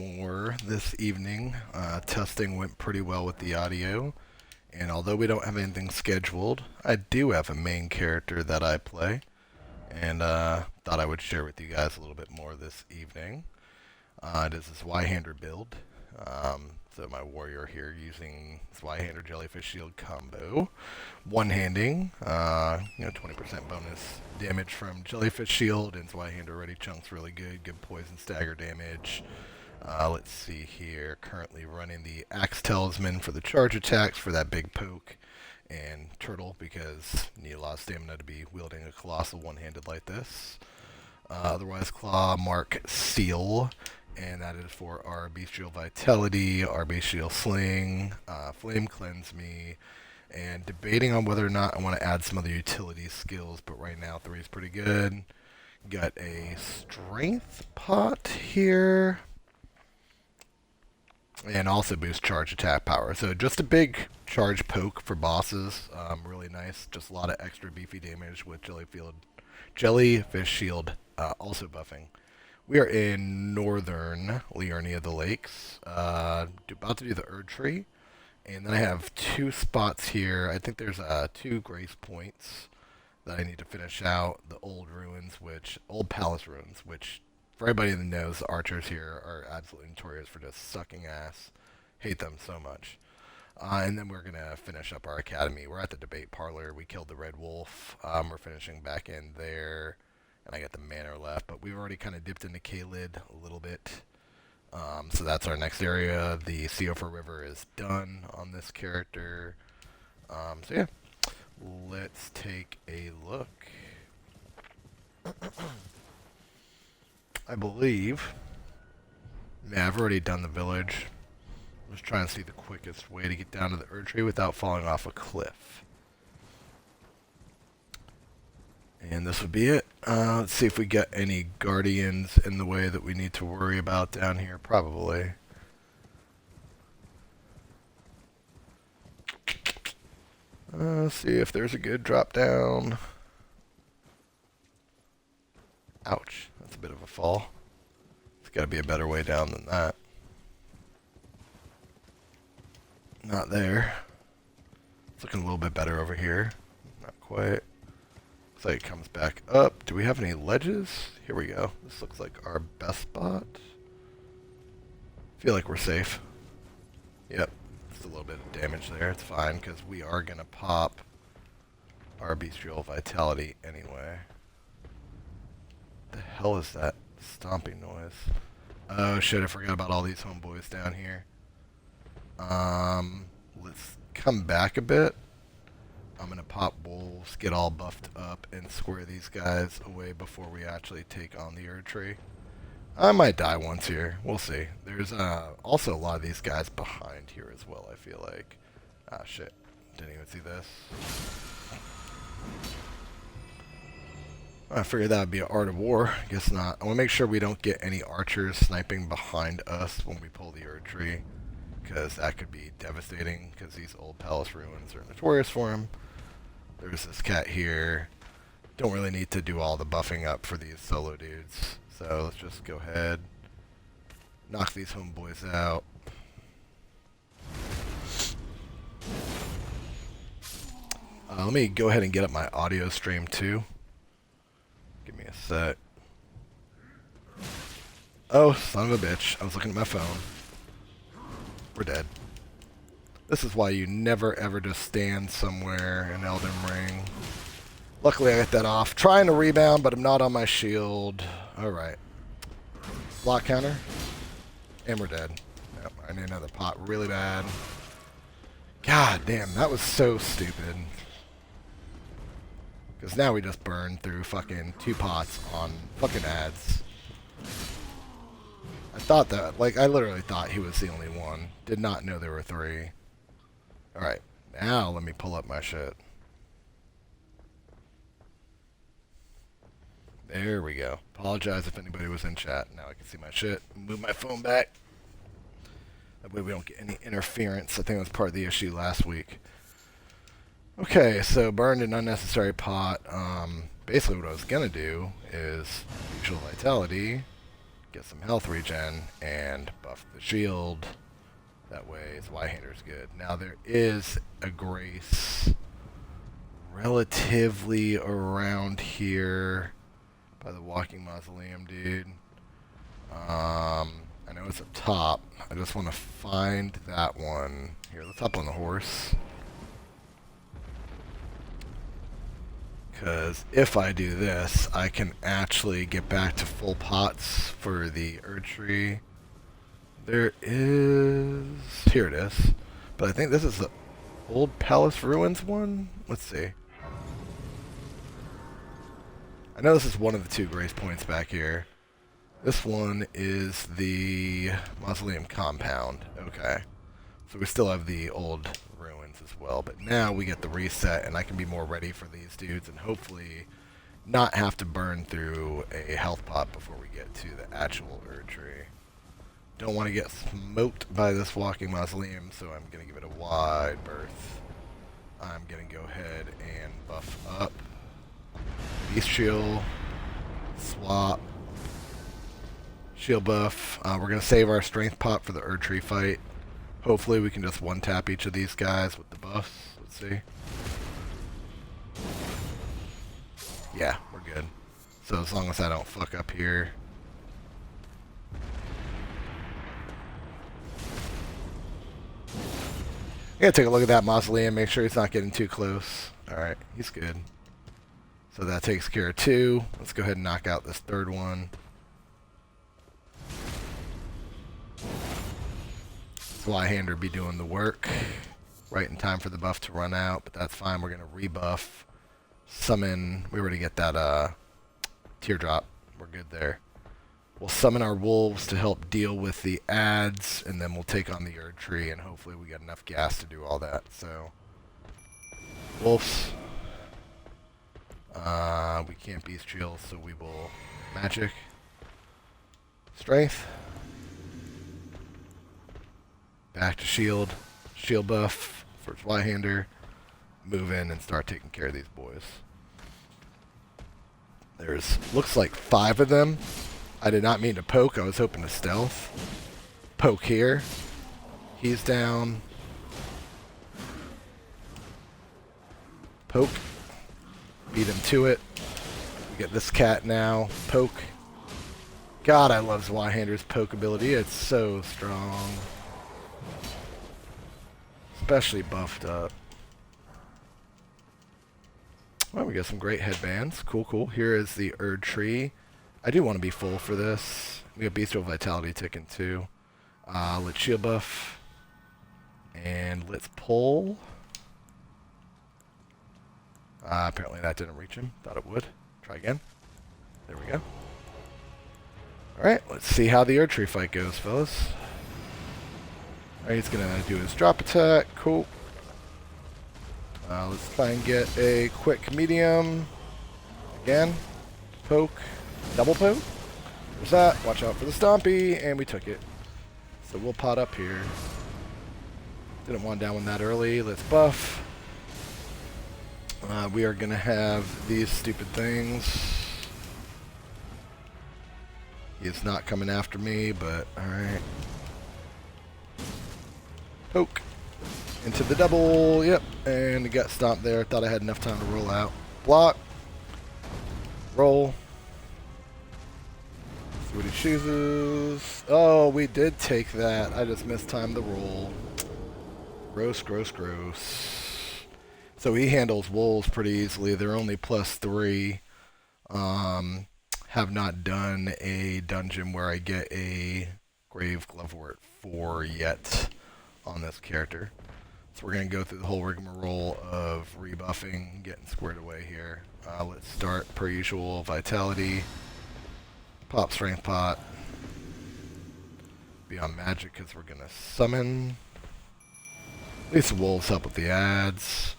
more this evening. Testing went pretty well with the audio, and although we don't have anything scheduled, I do have a main character that I play, and thought I would share with you guys a little bit more this evening. It is a Zweihander build. So my warrior here using Zweihander Jellyfish Shield combo. One-handing, 20% bonus damage from Jellyfish Shield, and Zweihander already chunks really good poison stagger damage. Let's see here, currently running the Axe Talisman for the charge attacks for that big poke, and Turtle because you need a lot of stamina to be wielding a colossal one-handed like this. Otherwise, Claw, Mark, Seal, and that is for our Bestial Vitality, our Bestial Sling, Flame Cleanse Me, and debating on whether or not I want to add some other utility skills, but right now 3 is pretty good. Got a Strength pot here, and also boost charge attack power. So just a big charge poke for bosses, really nice. Just a lot of extra beefy damage with Jellyfish Shield also buffing. We are in northern Liurnia of the Lakes, about to do the Erd Tree, and then I have 2 spots here. I think there's 2 grace points that I need to finish out. The old palace ruins, which for everybody that knows, the archers here are absolutely notorious for just sucking ass. Hate them so much. And then we're gonna finish up our academy. We're at the debate parlor. We killed the red wolf. We're finishing back in there. And I got the manor left, but we've already kind of dipped into Kalid a little bit. So that's our next area. The Seofer River is done on this character. So yeah, let's take a look. I believe, yeah, I've already done the village. I was trying to see the quickest way to get down to the Erd Tree without falling off a cliff. And this would be it. Let's see if we get any guardians in the way that we need to worry about down here. Probably. Let's see if there's a good drop down. Ouch. That's a bit of a fall. There's got to be a better way down than that. Not there. It's looking a little bit better over here. Not quite. Looks like it comes back up. Do we have any ledges? Here we go. This looks like our best spot. Feel like we're safe. Yep. Just a little bit of damage there. It's fine because we are going to pop our Bestial Vitality anyway. The hell is that stomping noise? Oh shit, I forgot about all these homeboys down here. Let's come back a bit. I'm going to pop wolves, get all buffed up, and square these guys away before we actually take on the Erd Tree. I might die once here. We'll see. There's also a lot of these guys behind here as well, I feel like. Ah, shit. Didn't even see this. I figured that would be an Art of War. Guess not. I want to make sure we don't get any archers sniping behind us when we pull the Erd Tree, because that could be devastating, because these old palace ruins are notorious for them. There's this cat here. Don't really need to do all the buffing up for these solo dudes. So let's just go ahead. Knock these homeboys out. Let me go ahead and get up my audio stream too. Give me a sec. Oh, son of a bitch. I was looking at my phone. We're dead. This is why you never ever just stand somewhere in Elden Ring. Luckily I got that off. Trying to rebound, but I'm not on my shield. Alright. Block counter. And we're dead. Yep, I need another pot really bad. God damn, that was so stupid. Because now we just burned through fucking 2 pots on fucking ads. I thought that, like, I literally thought he was the only one. Did not know there were 3. Alright, now let me pull up my shit. There we go. Apologize if anybody was in chat. Now I can see my shit. Move my phone back. That way we don't get any interference. I think that was part of the issue last week. Okay, so burned an unnecessary pot. Basically what I was gonna do is usual vitality, get some health regen, and buff buff the shield. That way Zweihander's good. Now there is a Grace relatively around here by the walking mausoleum, dude. I know it's up top. I just want to find that one. Here, let's hop on the horse. Because if I do this, I can actually get back to full pots for the Erdtree. There is... Here it is. But I think this is the old Palace Ruins one? Let's see. I know this is one of the two grace points back here. This one is the Mausoleum Compound. Okay. So we still have the old ruins as well. But now we get the reset, and I can be more ready for these dudes, and hopefully not have to burn through a health pot before we get to the actual Erdtree. Don't want to get smoked by this walking mausoleum, so I'm going to give it a wide berth. I'm going to go ahead and buff up. Beast Shield. Swap. Shield buff. We're going to save our strength pot for the Erdtree fight. Hopefully we can just one-tap each of these guys with the buffs. Let's see. Yeah, we're good. So as long as I don't fuck up here. I'm going to take a look at that mausoleum, make sure he's not getting too close. Alright, he's good. So that takes care of two. Let's go ahead and knock out this third one. Zweihander be doing the work. Right in time for the buff to run out, but that's fine. We're going to rebuff. Summon. We already get that teardrop. We're good there. We'll summon our wolves to help deal with the ads, and then we'll take on the Erdtree, and hopefully we get enough gas to do all that. So, wolves. We can't beast shield, so we will magic. Strength. Back to shield. Shield buff for Zweihander. Move in and start taking care of these boys. There's, looks like 5 of them. I did not mean to poke. I was hoping to stealth. Poke here. He's down. Poke. Beat him to it. We get this cat now. Poke. God, I love Zweihander's poke ability. It's so strong. Especially buffed up. Well, we got some great headbands. Cool, cool. Here is the Erdtree. I do want to be full for this. We got Bestial Vitality ticking too. Let's shield buff. And let's pull. Apparently that didn't reach him. Thought it would. Try again. There we go. Alright, let's see how the Erdtree fight goes, fellas. Alright, he's going to do his drop attack. Cool. Let's try and get a quick medium. Again. Poke. Double poke. There's that. Watch out for the Stompy. And we took it. So we'll pot up here. Didn't want down one that early. Let's buff. We are going to have these stupid things. He's not coming after me, but alright. Poke. Into the double. Yep. And got stomped there. Thought I had enough time to roll out. Block. Roll. See what he chooses. Oh, we did take that. I just mistimed the roll. Gross, gross, gross. So he handles wolves pretty easily. They're only +3. Have not done a dungeon where I get a Grave Glovewort 4 yet on this character. So we're going to go through the whole rigmarole of rebuffing, getting squared away here. Let's start, per usual, Vitality. Pop Strength Pot. Be on Magic because we're going to summon. At least the wolves help with the ads.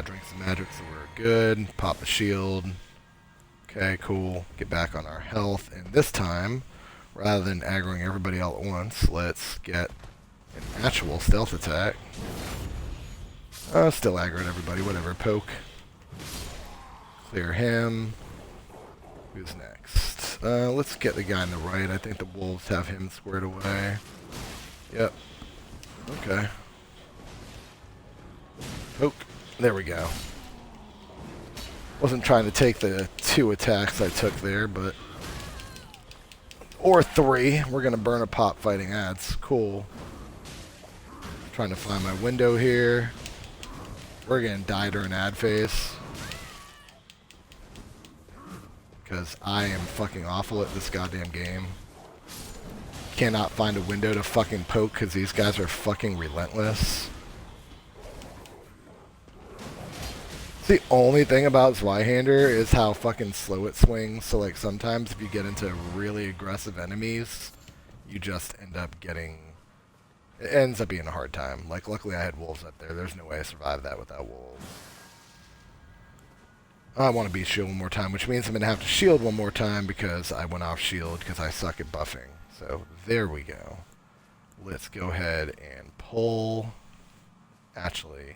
Drink some magic so we're good. Pop a shield. Okay, cool. Get back on our health. And this time, rather than aggroing everybody all at once, let's get an actual stealth attack. Still aggroed everybody. Whatever. Poke. Clear him. Who's next? Alright, let's get the guy on the right. I think the wolves have him squared away. Yep. Okay. Poke. There we go. Wasn't trying to take the 2 attacks I took there, but... Or 3. We're going to burn a pot fighting. That's cool. Trying to find my window here. We're going to die during ad phase. Because I am fucking awful at this goddamn game. Cannot find a window to fucking poke because these guys are fucking relentless. The only thing about Zweihander is how fucking slow it swings. So like sometimes if you get into really aggressive enemies, you just end up getting... It ends up being a hard time. Like luckily I had wolves up there. There's no way I survived that without wolves. I want to be shield one more time, which means I'm going to have to shield one more time because I went off shield because I suck at buffing. So there we go. Let's go ahead and pull. Actually...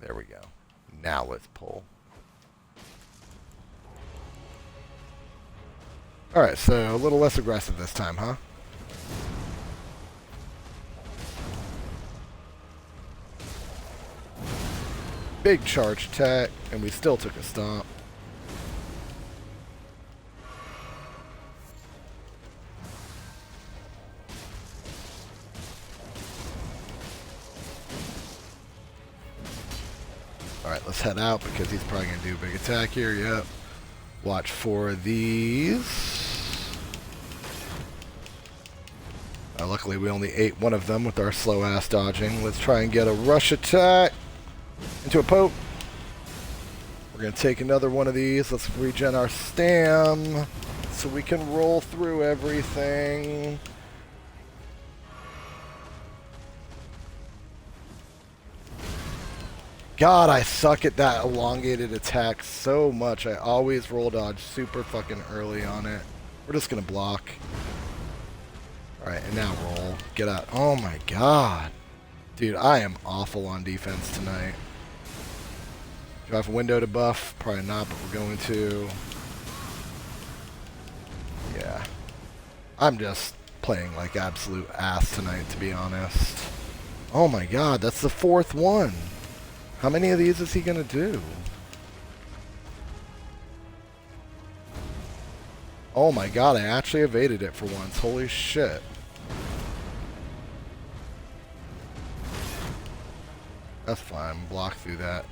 There we go. Now let's pull. Alright, so a little less aggressive this time, huh? Big charge attack, and we still took a stomp. Alright, let's head out because he's probably going to do a big attack here. Yep. Watch for these. Luckily, we only ate one of them with our slow-ass dodging. Let's try and get a rush attack into a poke. We're going to take another one of these. Let's regen our stam so we can roll through everything. God, I suck at that elongated attack so much. I always roll dodge super fucking early on it. We're just going to block. Alright, and now roll. Get out. Oh my god. Dude, I am awful on defense tonight. Do I have a window to buff? Probably not, but we're going to. Yeah. I'm just playing like absolute ass tonight, to be honest. Oh my god, that's the 4th one. How many of these is he going to do? Oh my god, I actually evaded it for once. Holy shit. That's fine. Block through that.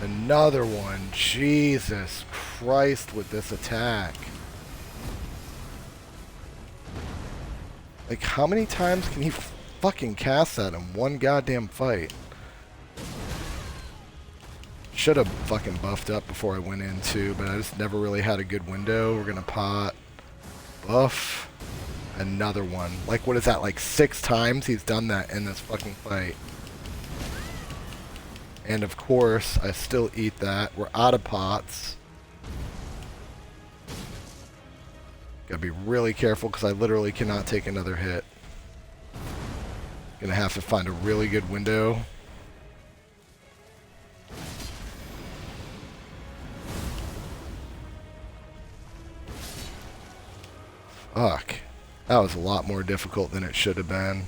Another one. Jesus Christ with this attack. Like, how many times can he fucking cast that in one goddamn fight? Should have fucking buffed up before I went in too, but I just never really had a good window. We're gonna pot. Buff. Another one. Like, what is that? Like 6 times he's done that in this fucking fight. And of course, I still eat that. We're out of pots. Gotta be really careful because I literally cannot take another hit. Gonna have to find a really good window. Fuck. That was a lot more difficult than it should have been.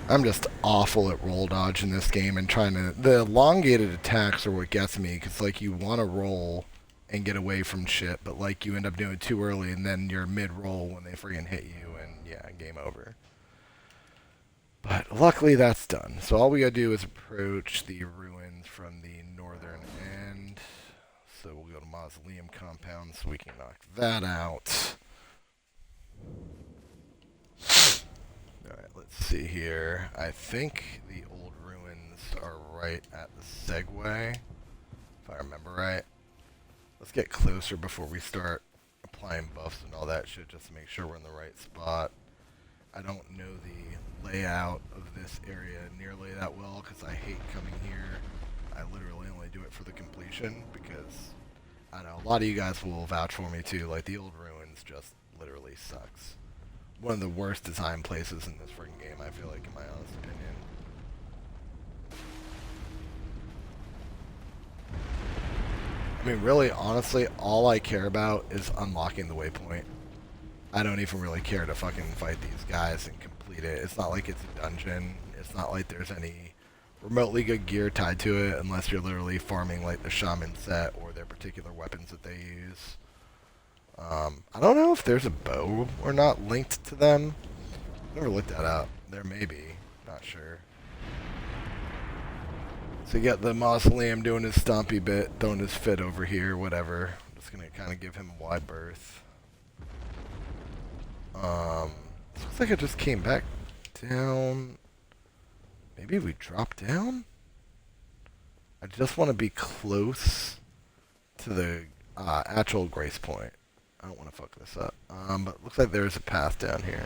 I'm just awful at roll dodge in this game and trying to... The elongated attacks are what gets me, because like you want to roll and get away from shit, but like you end up doing it too early and then you're mid-roll when they friggin' hit you and yeah, game over. But luckily that's done. So all we gotta do is approach the ruins from the northern end. So we'll go to Mausoleum Compound so we can knock that out. Alright, let's see here. I think the old ruins are right at the segue, if I remember right. Let's get closer before we start applying buffs and all that shit just to make sure we're in the right spot. I don't know the layout of this area nearly that well because I hate coming here. I literally only do it for the completion because I know a lot of you guys will vouch for me too. Like the old ruins just literally sucks. One of the worst design places in this freaking game, I feel like, in my honest opinion. I mean, really, honestly, all I care about is unlocking the waypoint. I don't even really care to fucking fight these guys and complete it. It's not like it's a dungeon. It's not like there's any remotely good gear tied to it unless you're literally farming like the shaman set or their particular weapons that they use. I don't know if there's a bow or not linked to them. Never looked that up. There may be. Not sure. So you got the mausoleum doing his stompy bit, throwing his fit over here, whatever. Just gonna kind of give him a wide berth. Looks like I just came back down. Maybe we drop down? I just want to be close to the actual grace point. I don't want to fuck this up. But looks like there's a path down here.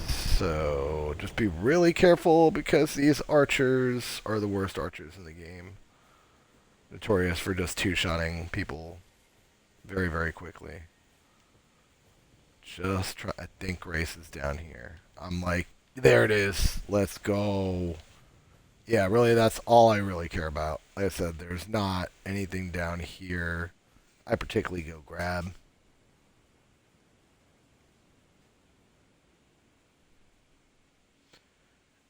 So just be really careful because these archers are the worst archers in the game. Notorious for just two-shotting people very, very quickly. Just try. I think Grace is down here. I'm like, there it is. Let's go. Yeah, really, that's all I really care about. Like I said, there's not anything down here I particularly go grab.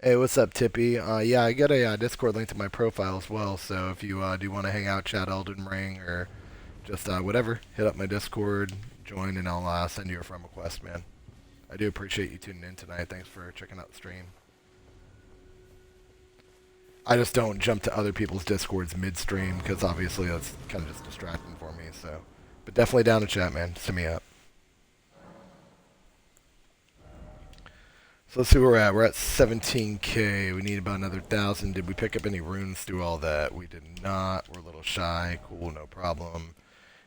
Hey, what's up, Tippy? Yeah, I got a Discord link to my profile as well, so if you do want to hang out, chat Elden Ring, or just whatever, hit up my Discord, join, and I'll send you a friend request, man. I do appreciate you tuning in tonight. Thanks for checking out the stream. I just don't jump to other people's Discords mid-stream, because obviously that's kind of just distracting for me, so. But definitely down to chat, man. Send me up. So let's see where we're at. We're at 17k. We need about another 1,000. Did we pick up any runes through all that? We did not. We're a little shy. Cool, no problem.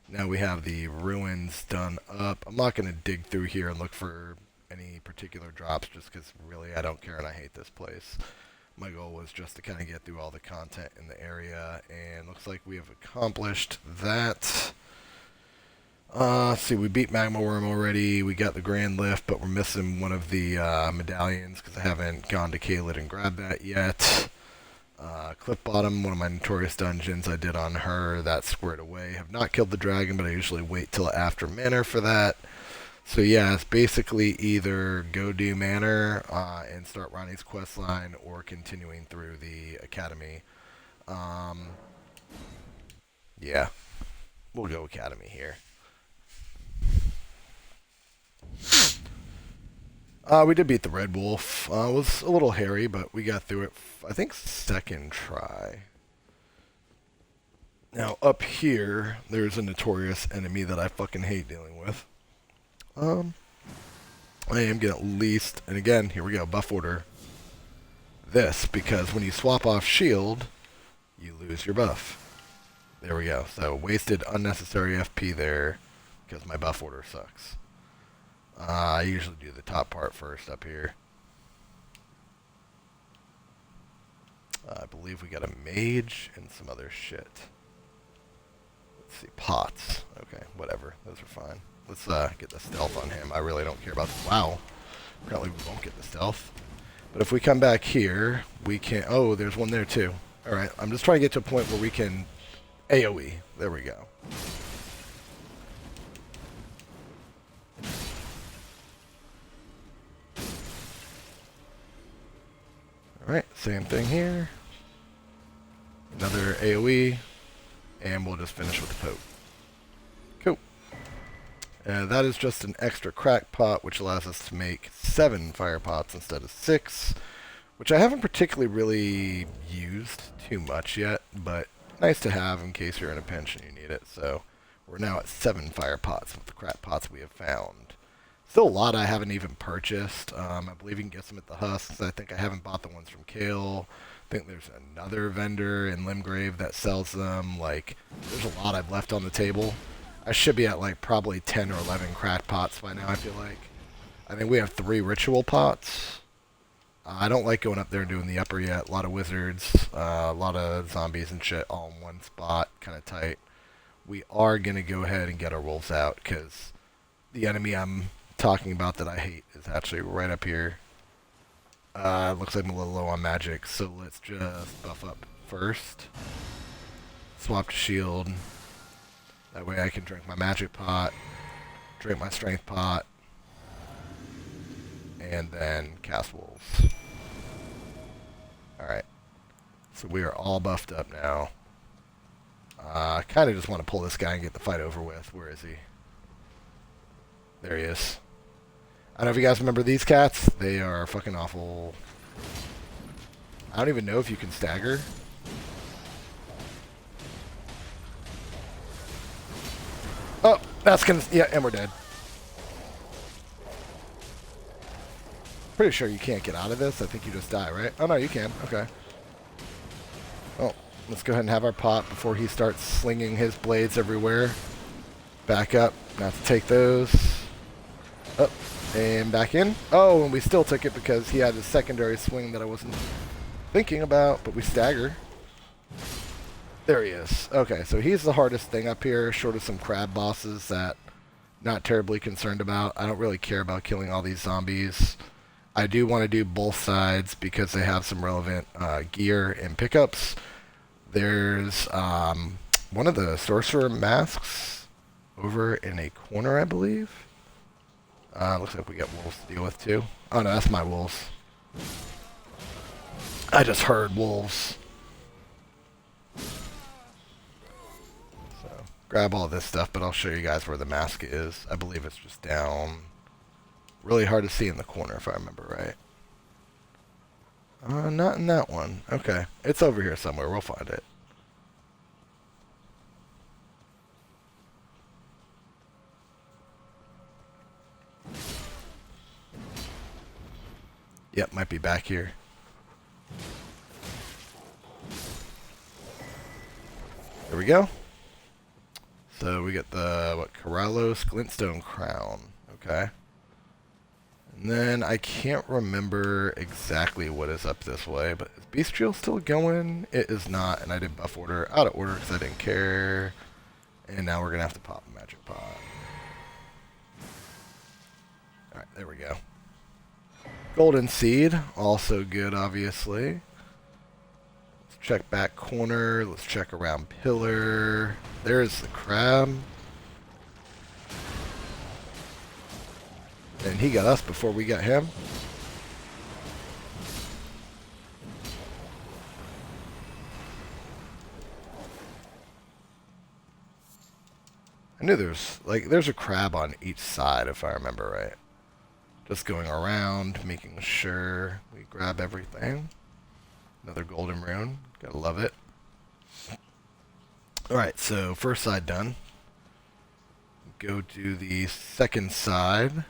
Now we have the ruins done up. I'm not going to dig through here and look for any particular drops just because really I don't care and I hate this place. My goal was just to kind of get through all the content in the area, and looks like we have accomplished that. Let's see, we beat Magma Worm already. We got the Grand Lift, but we're missing one of the medallions because I haven't gone to Kaled and grabbed that yet. Cliff Bottom, one of my notorious dungeons I did on her. That's squared away. Have not killed the dragon, but I usually wait till after Manor for that. So yeah, it's basically either go do Manor and start Ronnie's quest line or continuing through the Academy. Yeah, we'll go Academy here. We did beat the Red Wolf. It was a little hairy, but we got through it, I think, second try. Now, up here, there's a notorious enemy that I fucking hate dealing with. I am getting at least, and again, here we go, buff order. This, because when you swap off shield, you lose your buff. There we go. So, wasted unnecessary FP there, because my buff order sucks. I usually do the top part first up here. I believe we got a mage and some other shit. Let's see, pots. Okay, whatever. Those are fine. Let's get the stealth on him. I really don't care about the... Wow. Apparently we won't get the stealth. But if we come back here, we can... Oh, there's one there too. Alright, I'm just trying to get to a point where we can... AoE. There we go. Alright, same thing here. Another AoE. And we'll just finish with the Pope. Cool. That is just an extra crack pot, which allows us to make 7 fire pots instead of 6. Which I haven't particularly really used too much yet, but nice to have in case you're in a pinch and you need it. So we're now at 7 fire pots with the crack pots we have found. Still a lot I haven't even purchased. I believe you can get some at the husks. I think I haven't bought the ones from Kale. I think there's another vendor in Limgrave that sells them. Like, there's a lot I've left on the table. I should be at like probably 10 or 11 crack pots by now, I feel like. I think we have 3 ritual pots. I don't like going up there and doing the upper yet. A lot of wizards, a lot of zombies and shit all in one spot, kind of tight. We are going to go ahead and get our wolves out because the enemy I'm talking about that I hate is actually right up here. Looks like I'm a little low on magic, so let's just buff up first. Swap to shield. That way I can drink my magic pot, drink my strength pot, and then cast wolves. Alright. So we are all buffed up now. I kind of just want to pull this guy and get the fight over with. Where is he? There he is. I don't know if you guys remember these cats. They are fucking awful. I don't even know if you can stagger. Oh, that's gonna... Yeah, and we're dead. Pretty sure you can't get out of this. I think you just die, right? Oh, no, you can. Okay. Oh, let's go ahead and have our pot before he starts slinging his blades everywhere. Back up. Now to take those. Up. And back in. Oh, and we still took it because he had a secondary swing that I wasn't thinking about, but we stagger. There he is. Okay, so he's the hardest thing up here, short of some crab bosses that not terribly concerned about. I don't really care about killing all these zombies. I do want to do both sides because they have some relevant gear and pickups. There's one of the sorcerer masks over in a corner, I believe. Looks like we got wolves to deal with too. Oh no, that's my wolves. I just heard wolves. So, grab all this stuff, but I'll show you guys where the mask is. I believe it's just down. Really hard to see in the corner if I remember right. Not in that one. Okay. It's over here somewhere. We'll find it. Yep, might be back here. There we go. So we get the, what, Corrallos Glintstone Crown. Okay. And then I can't remember exactly what is up this way, but is Bestial still going? It is not, and I did buff order out of order because I didn't care. And now we're going to have to pop a magic pot. Alright, there we go. Golden Seed, also good, obviously. Let's check back corner. Let's check around pillar. There's the crab. And he got us before we got him. I knew there's a crab on each side, if I remember right. Just going around, making sure we grab everything. Another golden rune. Gotta love it. Alright, so first side done. Go to the second side.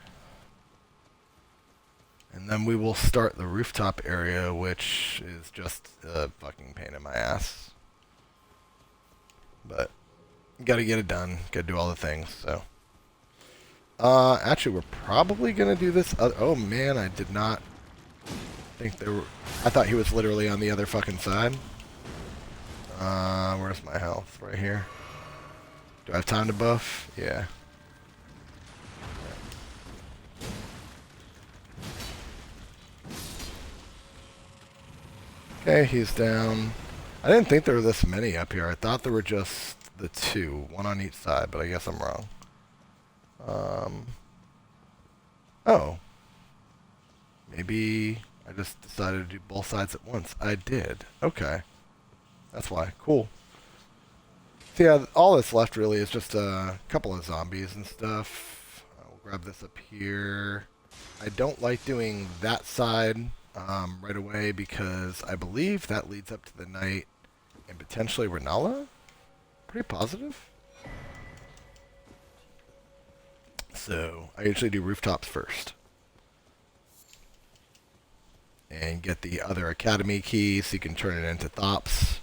And then we will start the rooftop area, which is just a fucking pain in my ass. But, gotta get it done. Gotta do all the things, so. Actually, we're probably gonna do this oh man, I did not think there were... I thought he was literally on the other fucking side. Where's my health? Right here. Do I have time to buff? Yeah. Okay, he's down. I didn't think there were this many up here. I thought there were just the two, one on each side, but I guess I'm wrong. Oh. Maybe I just decided to do both sides at once. I did. Okay. That's why. Cool. So yeah, all that's left really is just a couple of zombies and stuff. I'll grab this up here. I don't like doing that side right away because I believe that leads up to the knight and potentially Renala. Pretty positive. So I usually do rooftops first. And get the other academy key so you can turn it into thops.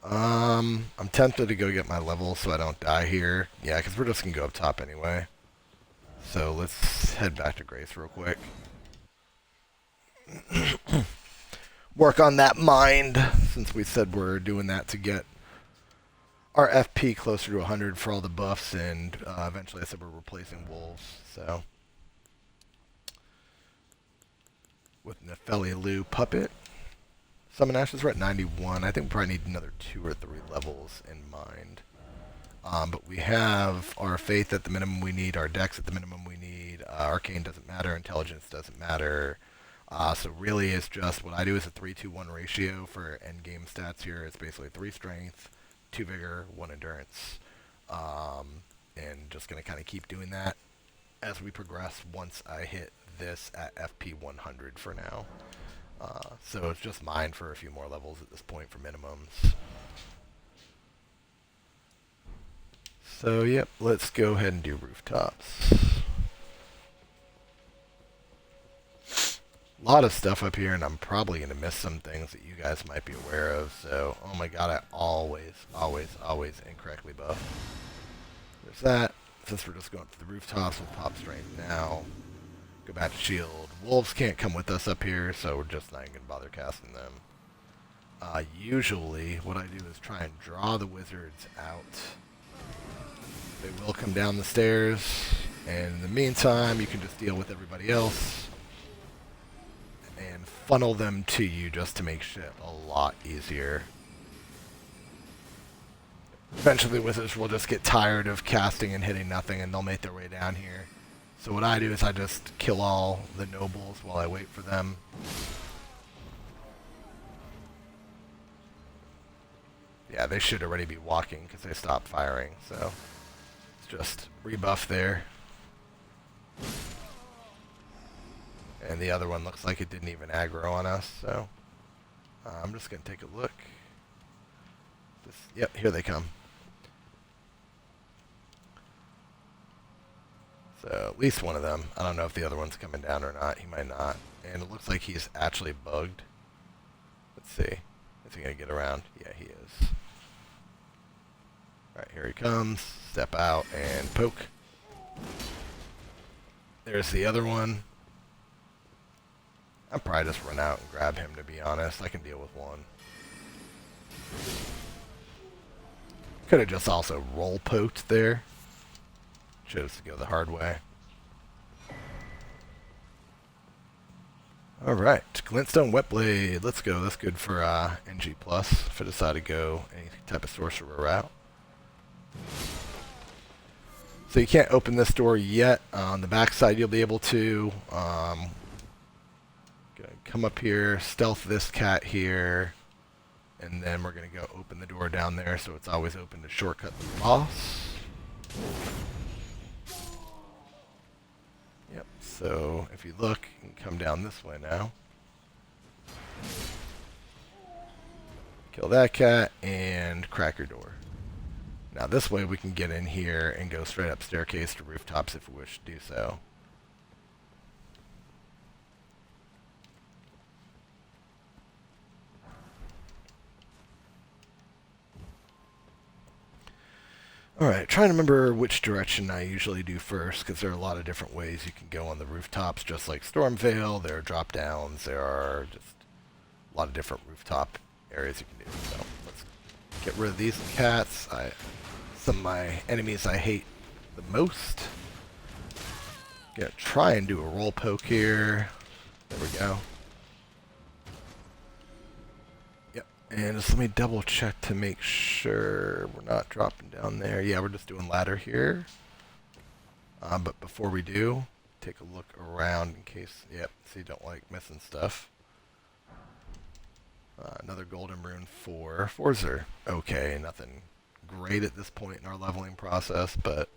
I'm tempted to go get my level so I don't die here. Yeah, because we're just going to go up top anyway. So let's head back to Grace real quick. Work on that mind, since we said we're doing that to get our FP closer to 100 for all the buffs, and eventually I said we're replacing wolves, so. With Nepheli Lou Puppet. Summon Ashes, we're at 91. I think we probably need another 2 or 3 levels in mind. But we have our faith at the minimum we need, our dex at the minimum we need. Arcane doesn't matter, intelligence doesn't matter. So really, it's just what I do is a 3-2-1 ratio for end game stats here. It's basically 3 strength, 2 vigor, 1 endurance, and just gonna kind of keep doing that as we progress. Once I hit this at FP 100 for now, so it's just mine for a few more levels at this point for minimums. So yep, let's go ahead and do rooftops. A lot of stuff up here, and I'm probably going to miss some things that you guys might be aware of. So, oh my god, I always incorrectly buff. There's that. Since we're just going to the rooftops, we'll pop strength now. Go back to shield. Wolves can't come with us up here, so we're just not even going to bother casting them. Usually, what I do is try and draw the wizards out. They will come down the stairs, and in the meantime, you can just deal with everybody else and funnel them to you just to make shit a lot easier. Eventually, wizards will just get tired of casting and hitting nothing, and they'll make their way down here. So what I do is I just kill all the nobles while I wait for them. Yeah, they should already be walking because they stopped firing, so it's just rebuff there. And the other one looks like it didn't even aggro on us, so I'm just going to take a look. Yep, here they come. So at least one of them. I don't know if the other one's coming down or not. He might not. And it looks like he's actually bugged. Let's see. Is he going to get around? Yeah, he is. Alright, here he comes. Step out and poke. There's the other one. I'll probably just run out and grab him, to be honest. I can deal with one. Could have just also roll poked there. Chose to go the hard way. Alright, Glintstone Whetblade. Let's go. That's good for NG+, if I decide to go any type of sorcerer route. So you can't open this door yet. On the back side you'll be able to. Come up here, stealth this cat here, and then we're going to go open the door down there so it's always open to shortcut the boss. Yep, so if you look, you can come down this way now. Kill that cat and crack your door. Now this way we can get in here and go straight up staircase to rooftops if we wish to do so. Alright, trying to remember which direction I usually do first, because there are a lot of different ways you can go on the rooftops, just like Stormvale. There are drop downs, there are just a lot of different rooftop areas you can do. So let's get rid of these cats. Some of my enemies I hate the most. Gonna try and do a roll poke here. There we go. And just let me double check to make sure we're not dropping down there. Yeah, we're just doing ladder here. But before we do, take a look around in case, yep, so you don't like missing stuff. Another golden rune for Forzer. Okay, nothing great at this point in our leveling process, but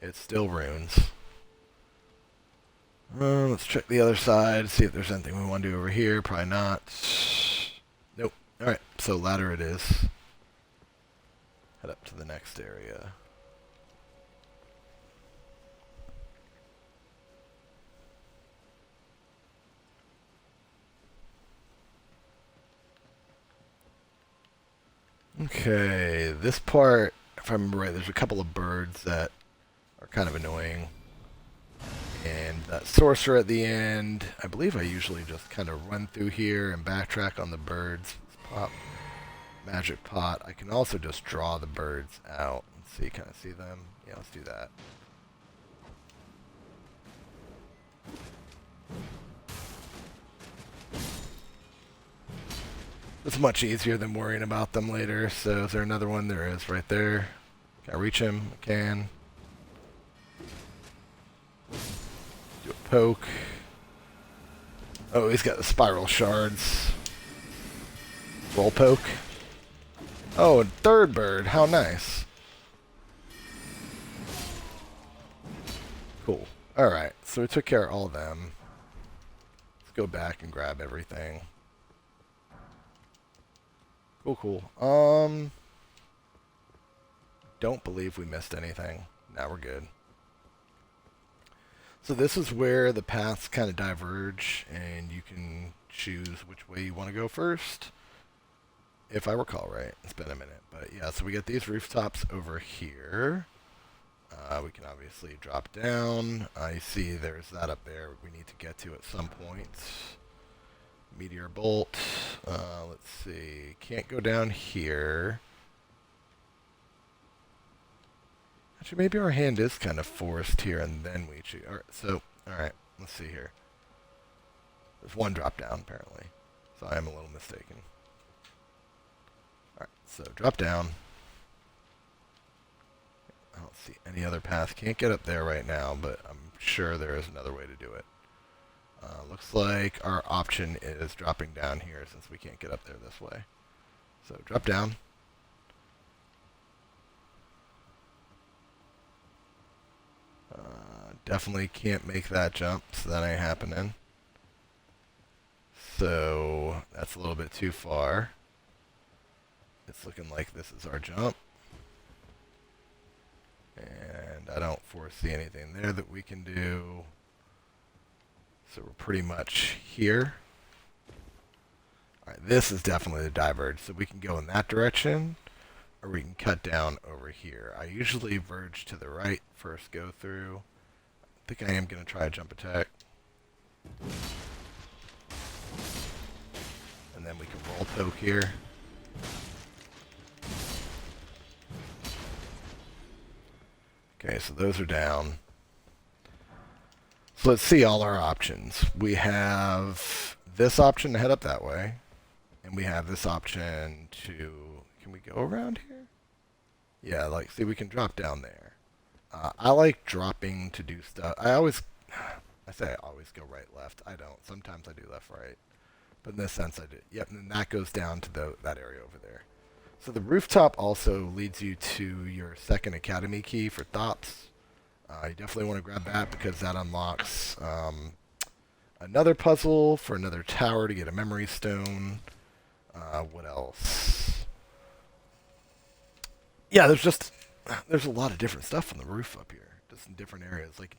it's still runes. Let's check the other side, see if there's anything we want to do over here. Probably not. Nope. Alright, so ladder it is. Head up to the next area. Okay, this part, if I remember right, there's a couple of birds that are kind of annoying. And that sorcerer at the end, I believe I usually just kind of run through here and backtrack on the birds. Pop magic pot. I can also just draw the birds out. Let's see, can I see them? Yeah, let's do that. It's much easier than worrying about them later. So is there another one? There is right there. Can I reach him? I can. Do a poke. Oh, he's got the spiral shards. Roll poke. Oh, and third bird. How nice. Cool. Alright, so we took care of all of them. Let's go back and grab everything. Cool. Don't believe we missed anything. Now we're good. So this is where the paths kind of diverge, and you can choose which way you want to go first. If I recall right. It's been a minute. But yeah, so we got these rooftops over here. We can obviously drop down. You see there's that up there we need to get to at some point. Meteor bolt. Let's see. Can't go down here. Actually, maybe our hand is kind of forced here, and then we choose. Alright, let's see here. There's one drop down, apparently. So I am a little mistaken. Alright, so drop down. I don't see any other path. Can't get up there right now, but I'm sure there is another way to do it. Looks like our option is dropping down here since we can't get up there this way. So drop down. Definitely can't make that jump, so that ain't happening. So that's a little bit too far. It's looking like this is our jump. And I don't foresee anything there that we can do. So we're pretty much here. Alright, this is definitely the diverge. So we can go in that direction, or we can cut down over here. I usually verge to the right first go through. I think I am going to try a jump attack. And then we can roll poke here. Okay, so those are down. So let's see all our options. We have this option to head up that way. And we have this option to... Can we go around here? Yeah, like, see, we can drop down there. I like dropping to do stuff. I say I always go right, left. I don't. Sometimes I do left, right. But in this sense, I do. Yep, and then that goes down to that area over there. So the rooftop also leads you to your second academy key for Thops. You definitely want to grab that because that unlocks another puzzle for another tower to get a memory stone. What else? Yeah, there's a lot of different stuff on the roof up here, just in different areas. Like,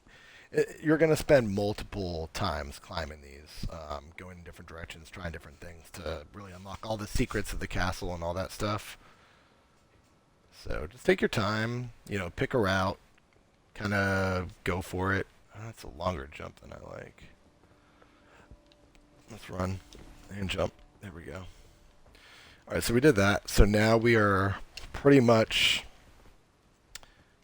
you're going to spend multiple times climbing these, going in different directions, trying different things to really unlock all the secrets of the castle and all that stuff. So just take your time, pick a route, kind of go for it. That's a longer jump than I like. Let's run and jump. There we go. All right, so we did that. So now we are pretty much...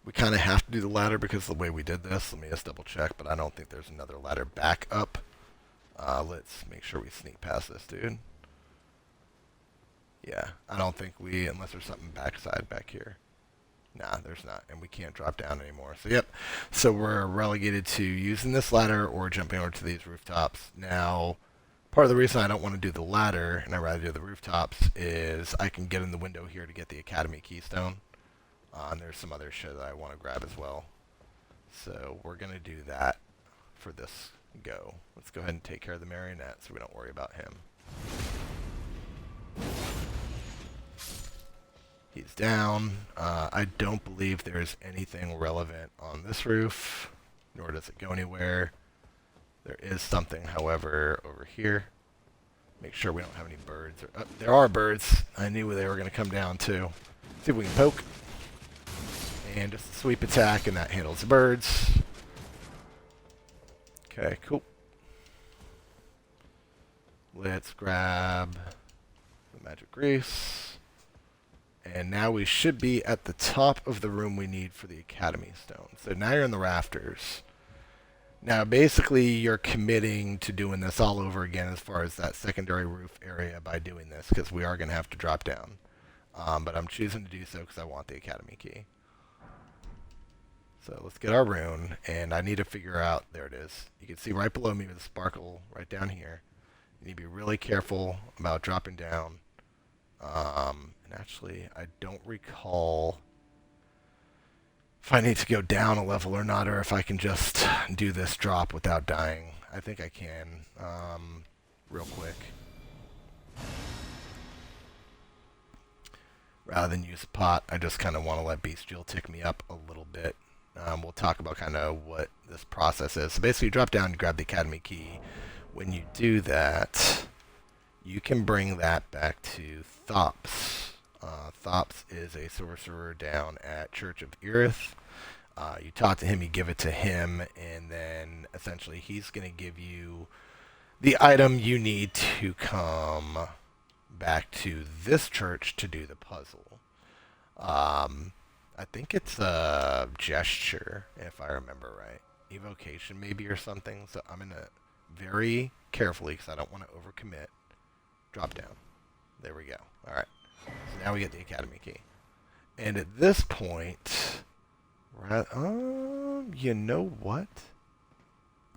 We kind of have to do the ladder because of the way we did this. Let me just double check, but I don't think there's another ladder back up. Let's make sure we sneak past this dude. Yeah, I don't think unless there's something backside back here. Nah, there's not, and we can't drop down anymore. So yep, so we're relegated to using this ladder or jumping over to these rooftops. Now, part of the reason I don't want to do the ladder, and I'd rather do the rooftops, is I can get in the window here to get the Academy Keystone. And there's some other shit that I want to grab as well. So we're going to do that for this go. Let's go ahead and take care of the marionette so we don't worry about him. He's down. I don't believe there's anything relevant on this roof, nor does it go anywhere. There is something, however, over here. Make sure we don't have any birds. There are birds. I knew they were going to come down too. See if we can poke. And just a sweep attack, and that handles the birds. Okay, cool. Let's grab the magic grease. And now we should be at the top of the room we need for the Academy Stone. So now you're in the rafters. Now basically you're committing to doing this all over again as far as that secondary roof area by doing this, because we are going to have to drop down. But I'm choosing to do so because I want the Academy key. So let's get our rune, and I need to figure out, there it is. You can see right below me with the sparkle right down here. You need to be really careful about dropping down. And actually, I don't recall if I need to go down a level or not, or if I can just do this drop without dying. I think I can, real quick. Rather than use a pot, I just kind of want to let Bestial tick me up a little bit. We'll talk about kind of what this process is. So basically, you drop down and grab the Academy key. When you do that, you can bring that back to Thops. Thops is a sorcerer down at Church of Erith. You talk to him, you give it to him, and then essentially he's going to give you the item you need to come back to this church to do the puzzle. I think it's a gesture, if I remember right. Evocation maybe or something. So I'm going to very carefully, because I don't want to overcommit, drop down. There we go. All right. So now we get the Academy key. And at this point, we're at, you know what?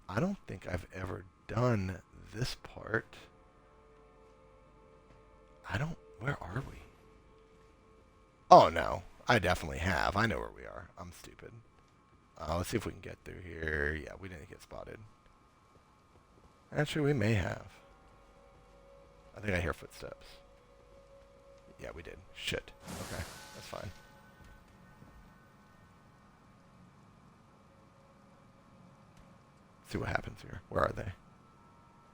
I don't think I've ever done this part. Where are we? Oh, no. I definitely have. I know where we are. I'm stupid. Let's see if we can get through here. Yeah, we didn't get spotted. Actually, we may have. I think I hear footsteps. Yeah, we did. Shit. Okay, that's fine. Let's see what happens here. Where are they?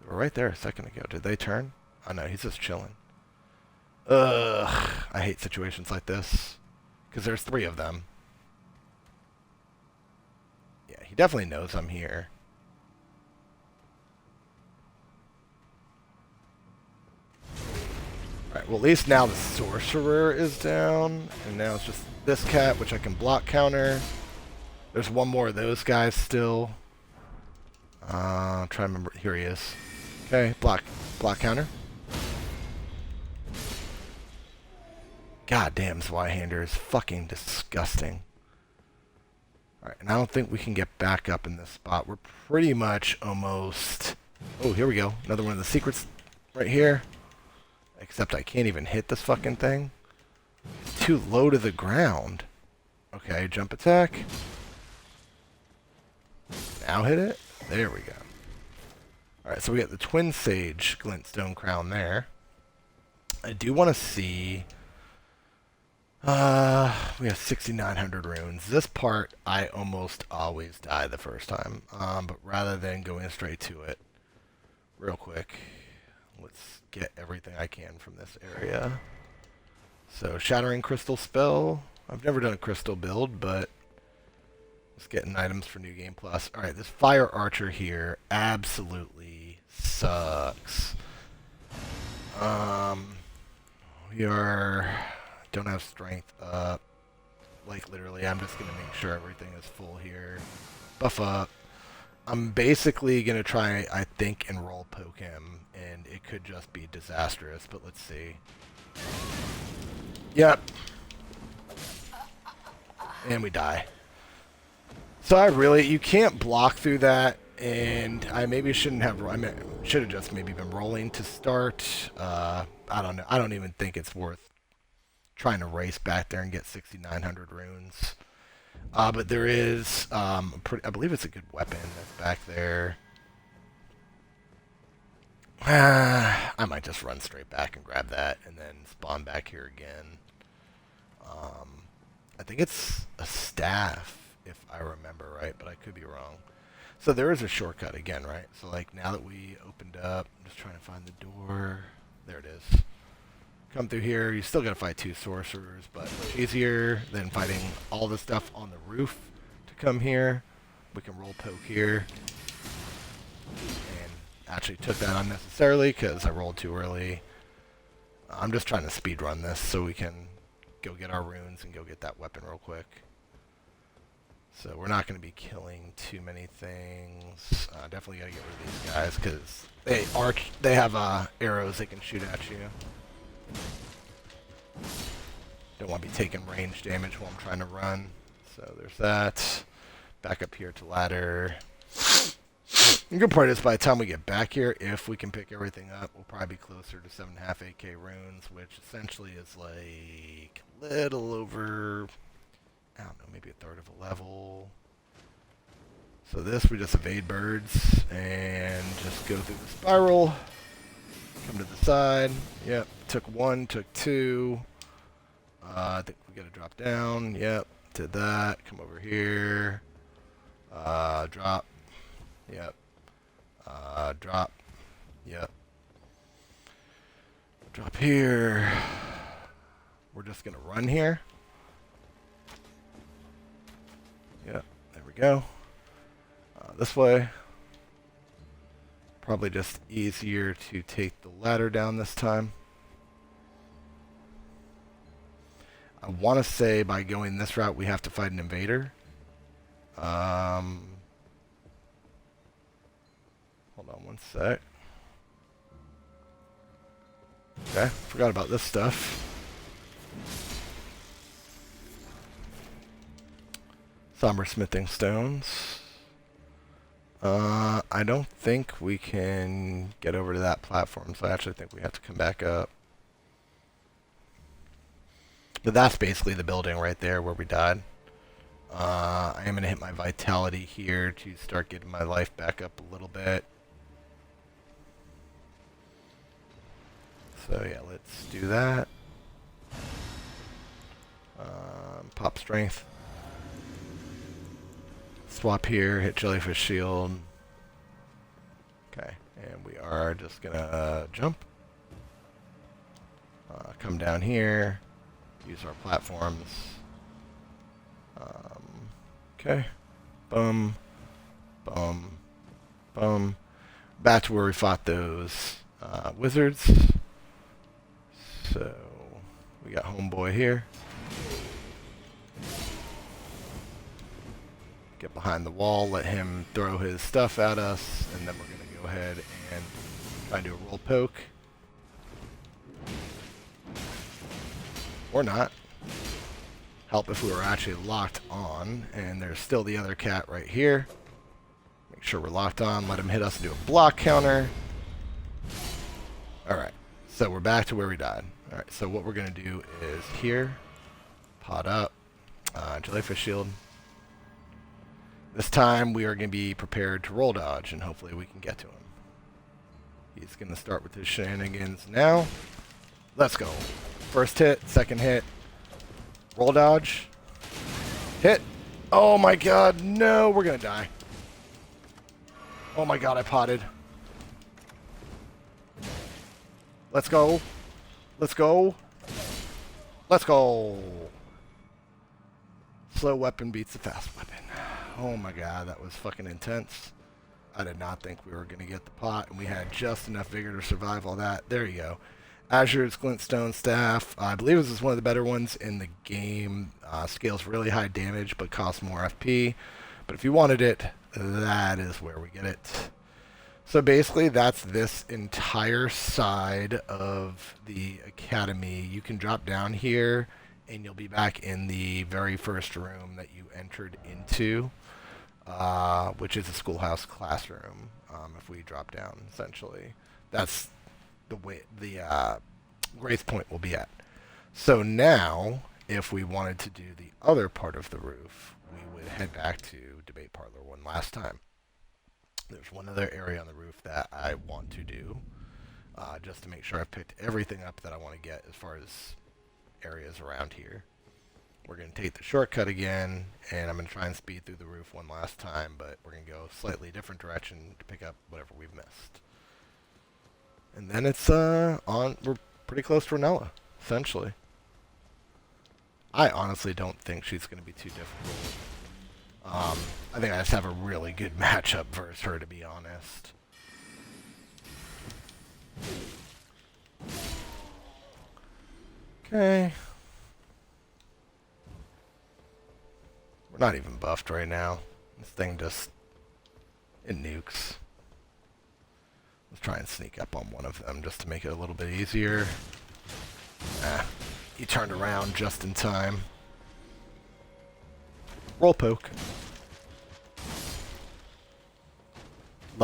They were right there a second ago. Did they turn? Oh no, he's just chilling. Ugh, I hate situations like this. Because there's 3 of them. Yeah, he definitely knows I'm here. Alright, well at least now the sorcerer is down. And now it's just this cat, which I can block counter. There's one more of those guys still. I'm trying to remember. Here he is. Okay, block counter. God damn, Zweihander is fucking disgusting. Alright, and I don't think we can get back up in this spot. We're pretty much almost... Oh, here we go. Another one of the secrets right here. Except I can't even hit this fucking thing. It's too low to the ground. Okay, jump attack. Now hit it. There we go. Alright, so we got the Twin Sage Glintstone Crown there. I do want to see... we have 6,900 runes. This part, I almost always die the first time. But rather than going straight to it, real quick, let's get everything I can from this area. So, Shattering Crystal Spell. I've never done a crystal build, but let's get items for New Game Plus. Alright, this Fire Archer here absolutely sucks. We don't have strength up. Like, literally, I'm just going to make sure everything is full here. Buff up. I'm basically going to try, I think, and roll poke him, and it could just be disastrous, but let's see. Yep. And we die. So you can't block through that, and I maybe shouldn't have, should have just maybe been rolling to start. I don't know. I don't even think it's worth trying to race back there and get 6,900 runes. But there is, I believe it's a good weapon that's back there. I might just run straight back and grab that and then spawn back here again. I think it's a staff, if I remember right, but I could be wrong. So there is a shortcut again, right? So like now that we opened up, I'm just trying to find the door. There it is. Come through here, you still gotta fight 2 sorcerers, but much easier than fighting all the stuff on the roof to come here. We can roll poke here. And actually took that unnecessarily because I rolled too early. I'm just trying to speed run this so we can go get our runes and go get that weapon real quick. So we're not going to be killing too many things. Definitely got to get rid of these guys because they have arrows they can shoot at you. Don't want to be taking range damage while I'm trying to run. So there's that. Back up here to ladder. The good part is by the time we get back here, if we can pick everything up, we'll probably be closer to 7.5 8K runes, which essentially is like a little over, I don't know, maybe a third of a level. So this, we just evade birds and just go through the spiral. Come to the side. Yep, took one, took two. I think we gotta drop down. Yep, did that. Come over here. Drop. Yep. Drop. Yep. Drop here. We're just gonna run here. Yep, there we go. This way. Probably just easier to take the ladder down this time. I want to say by going this route we have to fight an invader. Hold on one sec. Okay, forgot about this stuff. Somber smithing stones. I don't think we can get over to that platform, so I actually think we have to come back up. But that's basically the building right there where we died. I am going to hit my vitality here to start getting my life back up a little bit. So yeah, let's do that. Pop strength. Swap here, hit jellyfish shield. Okay, and we are just gonna jump. Come down here. Use our platforms. Okay. Boom. Boom. Boom. Back to where we fought those wizards. So, we got homeboy here. Get behind the wall, let him throw his stuff at us, and then we're going to go ahead and try and do a roll poke. Or not. Help if we were actually locked on. And there's still the other cat right here. Make sure we're locked on. Let him hit us and do a block counter. Alright. So we're back to where we died. Alright, so what we're going to do is here. Pot up. Jellyfish shield. This time we are going to be prepared to roll dodge, and hopefully we can get to him. He's going to start with his shenanigans now. Let's go. First hit, second hit. Roll dodge. Hit. Oh my god, no, we're going to die. Oh my god, I potted. Let's go. Let's go. Let's go. Slow weapon beats the fast weapon. Oh my god, that was fucking intense. I did not think we were going to get the pot, and we had just enough vigor to survive all that. There you go. Azure's Glintstone Staff. I believe this is one of the better ones in the game. Scales really high damage, but costs more FP. But if you wanted it, that is where we get it. So basically, that's this entire side of the academy. You can drop down here, and you'll be back in the very first room that you entered into, which is a schoolhouse classroom. If we drop down, essentially, that's the way the grace point will be at. So now, if we wanted to do the other part of the roof, we would head back to Debate Parlor one last time. There's one other area on the roof that I want to do, just to make sure I've picked everything up that I want to get as far as areas around here. We're going to take the shortcut again, and I'm going to try and speed through the roof one last time, but we're going to go a slightly different direction to pick up whatever we've missed. And then it's we're pretty close to Ranella, essentially. I honestly don't think she's going to be too difficult. I think I just have a really good matchup versus her, to be honest. Okay. We're not even buffed right now. This thing just... it nukes. Let's try and sneak up on one of them just to make it a little bit easier. He turned around just in time. Roll poke.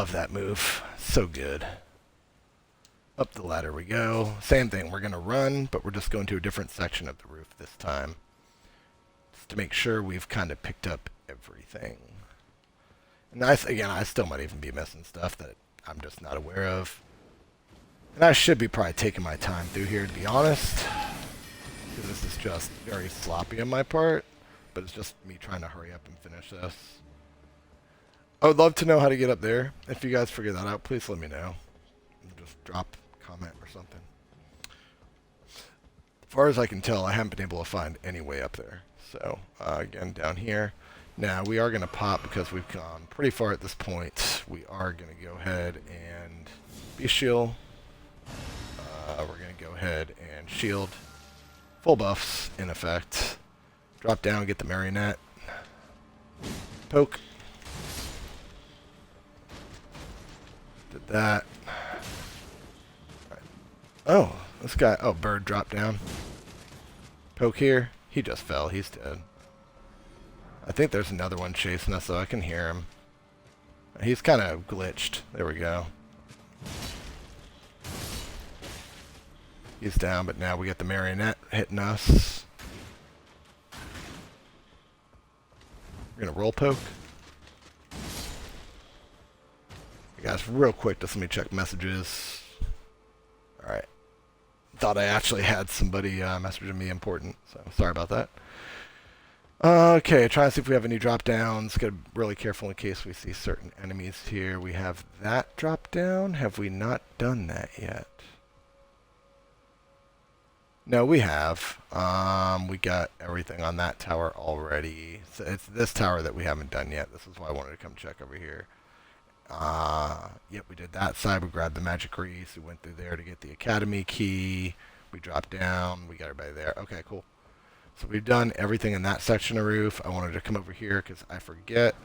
Love that move. So good. Up the ladder we go. Same thing. We're going to run, but we're just going to a different section of the roof this time. Just to make sure we've kind of picked up everything. And again, I still might even be missing stuff that I'm just not aware of. And I should be probably taking my time through here, to be honest. Because this is just very sloppy on my part. But it's just me trying to hurry up and finish this. I would love to know how to get up there. If you guys figure that out, please let me know. Just drop a comment or something. As far as I can tell, I haven't been able to find any way up there. So, again, down here. Now, we are going to pop because we've gone pretty far at this point. We are going to go ahead and be shield. We're going to go ahead and shield. Full buffs, in effect. Drop down, get the marionette. Poke. Did that. Right. Oh, this guy. Oh, bird dropped down. Poke here. He just fell. He's dead. I think there's another one chasing us, so I can hear him. He's kind of glitched. There we go. He's down, but now we got the marionette hitting us. We're going to roll poke. Hey guys, real quick, just let me check messages. Alright. Thought I actually had somebody messaging me important, so sorry about that. Okay, trying to see if we have any drop downs. Gotta be really careful in case we see certain enemies here. We have that drop down. Have we not done that yet? No, we have. We got everything on that tower already. So it's this tower that we haven't done yet. This is why I wanted to come check over here. Yep, we did that side. We grabbed the magic grease. We went through there to get the academy key. We dropped down. We got everybody there. Okay, cool. So we've done everything in that section of roof. I wanted to come over here because I forget.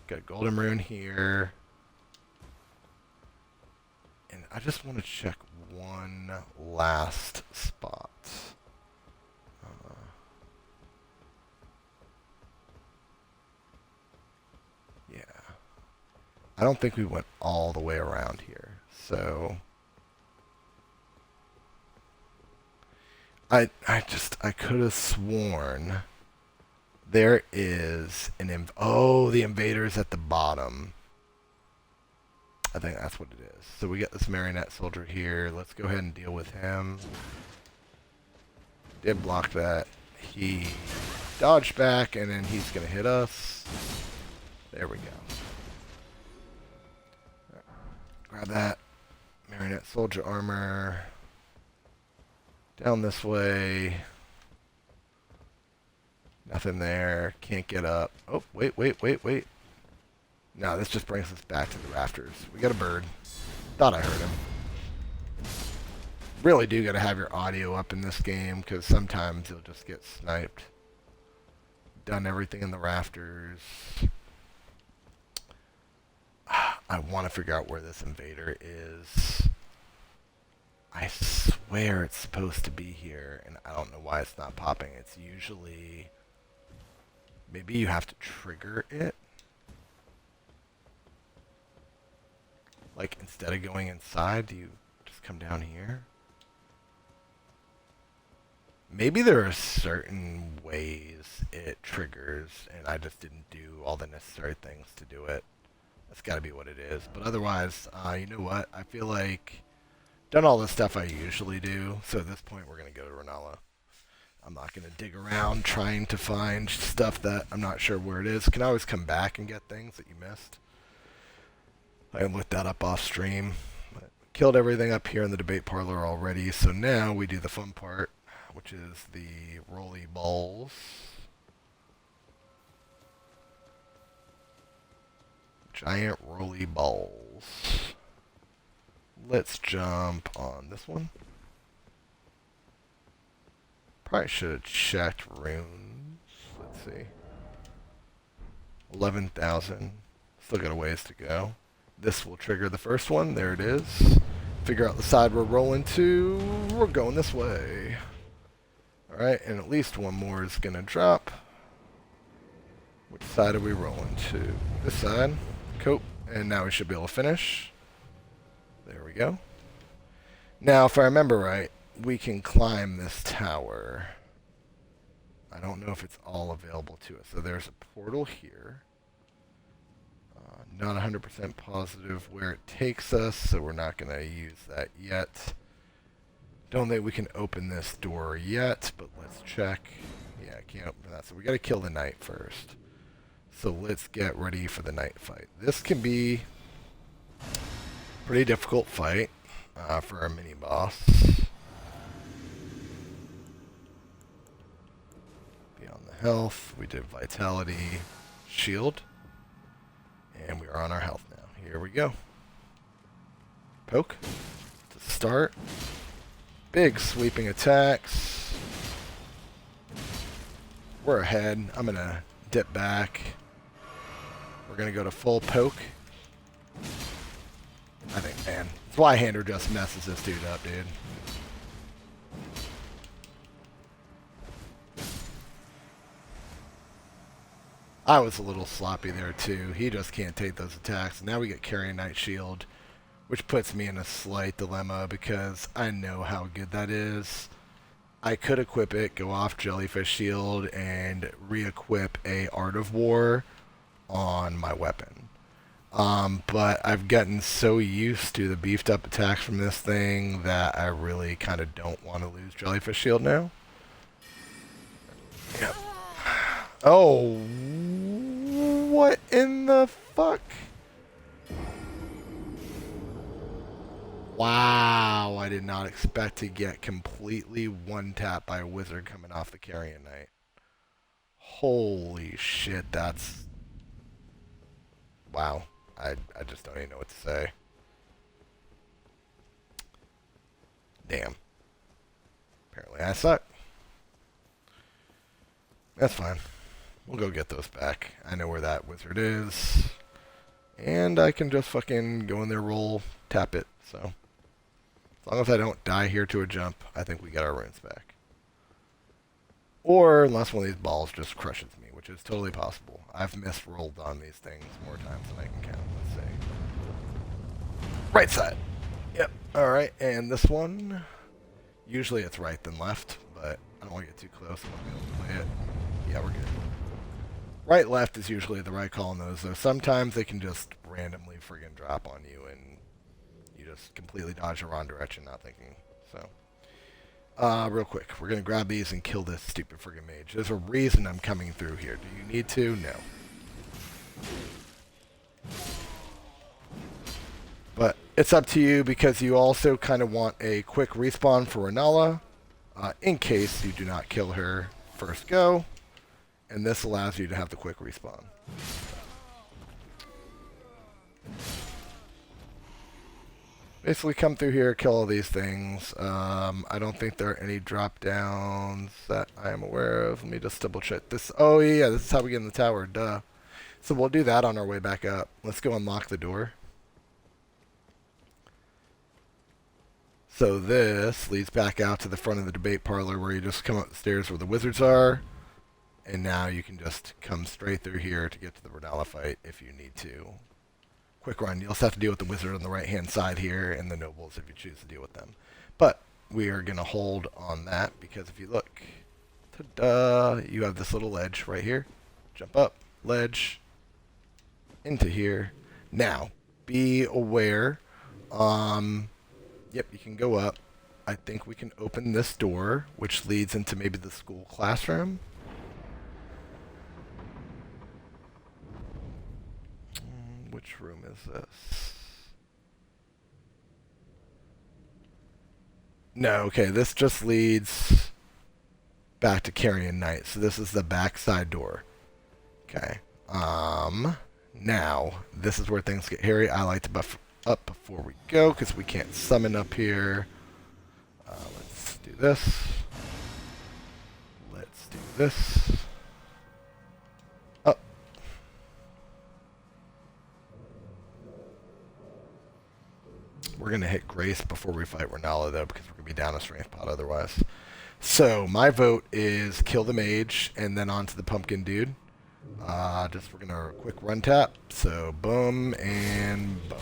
Got a golden rune here. And I just want to check one last spot. Yeah. I don't think we went all the way around here. So I could have sworn there is an the invader's at the bottom. I think that's what it is. So we got this marionette soldier here. Let's go ahead and deal with him. Did block that. He dodged back, and then he's going to hit us. There we go. Right. Grab that. Marionette soldier armor. Down this way. Nothing there. Can't get up. Oh, wait. No, this just brings us back to the rafters. We got a bird. Thought I heard him. Really do got to have your audio up in this game because sometimes you'll just get sniped. Done everything in the rafters. I want to figure out where this invader is. I swear it's supposed to be here, and I don't know why it's not popping. It's usually... Maybe you have to trigger it. Like, instead of going inside, do you just come down here? Maybe there are certain ways it triggers, and I just didn't do all the necessary things to do it. That's got to be what it is. But otherwise, you know what? I feel like done all the stuff I usually do. So at this point, we're going to go to Renala. I'm not going to dig around trying to find stuff that I'm not sure where it is. Can always come back and get things that you missed. I can look that up off stream. But killed everything up here in the debate parlor already. So now we do the fun part, which is the rolly balls. Giant rolly balls. Let's jump on this one. Probably should have checked runes. Let's see. 11,000. Still got a ways to go. This will trigger the first one. There it is. Figure out the side we're rolling to. We're going this way. Alright, and at least one more is going to drop. Which side are we rolling to? This side. Cool. And now we should be able to finish. There we go. Now, if I remember right, we can climb this tower. I don't know if it's all available to us. So there's a portal here. Not 100% positive where it takes us, so we're not going to use that yet. Don't think we can open this door yet, but let's check. Yeah, I can't open that. So we got to kill the knight first. So let's get ready for the knight fight. This can be a pretty difficult fight for our mini boss. Beyond the health, we did vitality, shield, and we are on our health now. Here we go. Poke to start. Big sweeping attacks. We're ahead. I'm going to dip back. We're going to go to full poke. I think, man, Zweihander just messes this dude up, dude. I was a little sloppy there, too. He just can't take those attacks. Now we get Carrying Knight Shield, which puts me in a slight dilemma because I know how good that is. I could equip it, go off Jellyfish Shield, and re-equip a Art of War on my weapon. But I've gotten so used to the beefed up attacks from this thing that I really kind of don't want to lose Jellyfish Shield now. Yep. Oh, what in the fuck? Wow, I did not expect to get completely one-tapped by a wizard coming off the Carrion Knight. Holy shit, that's... Wow, I just don't even know what to say. Damn. Apparently I suck. That's fine. We'll go get those back. I know where that wizard is. And I can just fucking go in there, roll, tap it, so... As long as I don't die here to a jump, I think we get our runes back. Or unless one of these balls just crushes me, which is totally possible. I've misrolled on these things more times than I can count. Let's see. Right side. Yep. Alright, and this one, usually it's right then left, but I don't want to get too close. I want to be able to play it. Yeah, we're good. Right, left is usually the right call on those, though sometimes they can just randomly friggin' drop on you and you just completely dodge the wrong direction, not thinking. So, real quick, we're going to grab these and kill this stupid friggin' mage. There's a reason I'm coming through here. Do you need to? No. But it's up to you because you also kind of want a quick respawn for Renala in case you do not kill her first go. And this allows you to have the quick respawn. Basically come through here, kill all these things. I don't think there are any drop downs that I am aware of. Let me just double check this. Oh yeah, this is how we get in the tower, duh. So we'll do that on our way back up. Let's go unlock the door. So this leads back out to the front of the debate parlor where you just come up the stairs where the wizards are. And now you can just come straight through here to get to the Renala fight if you need to. Quick run. You also have to deal with the wizard on the right-hand side here and the nobles if you choose to deal with them. But we are going to hold on that because if you look, ta-da, you have this little ledge right here. Jump up, ledge, into here. Now, be aware. Yep, you can go up. I think we can open this door, which leads into maybe the school classroom. Which room is this? No, okay, this just leads back to Carrion Knight. So this is the backside door. Okay. Now, this is where things get hairy. I like to buff up before we go because we can't summon up here. Let's do this. Let's do this. We're going to hit Grace before we fight Renala, though, because we're going to be down a strength pot otherwise. So, my vote is kill the mage, and then on to the pumpkin dude. Just we're gonna quick run tap. So boom and boom.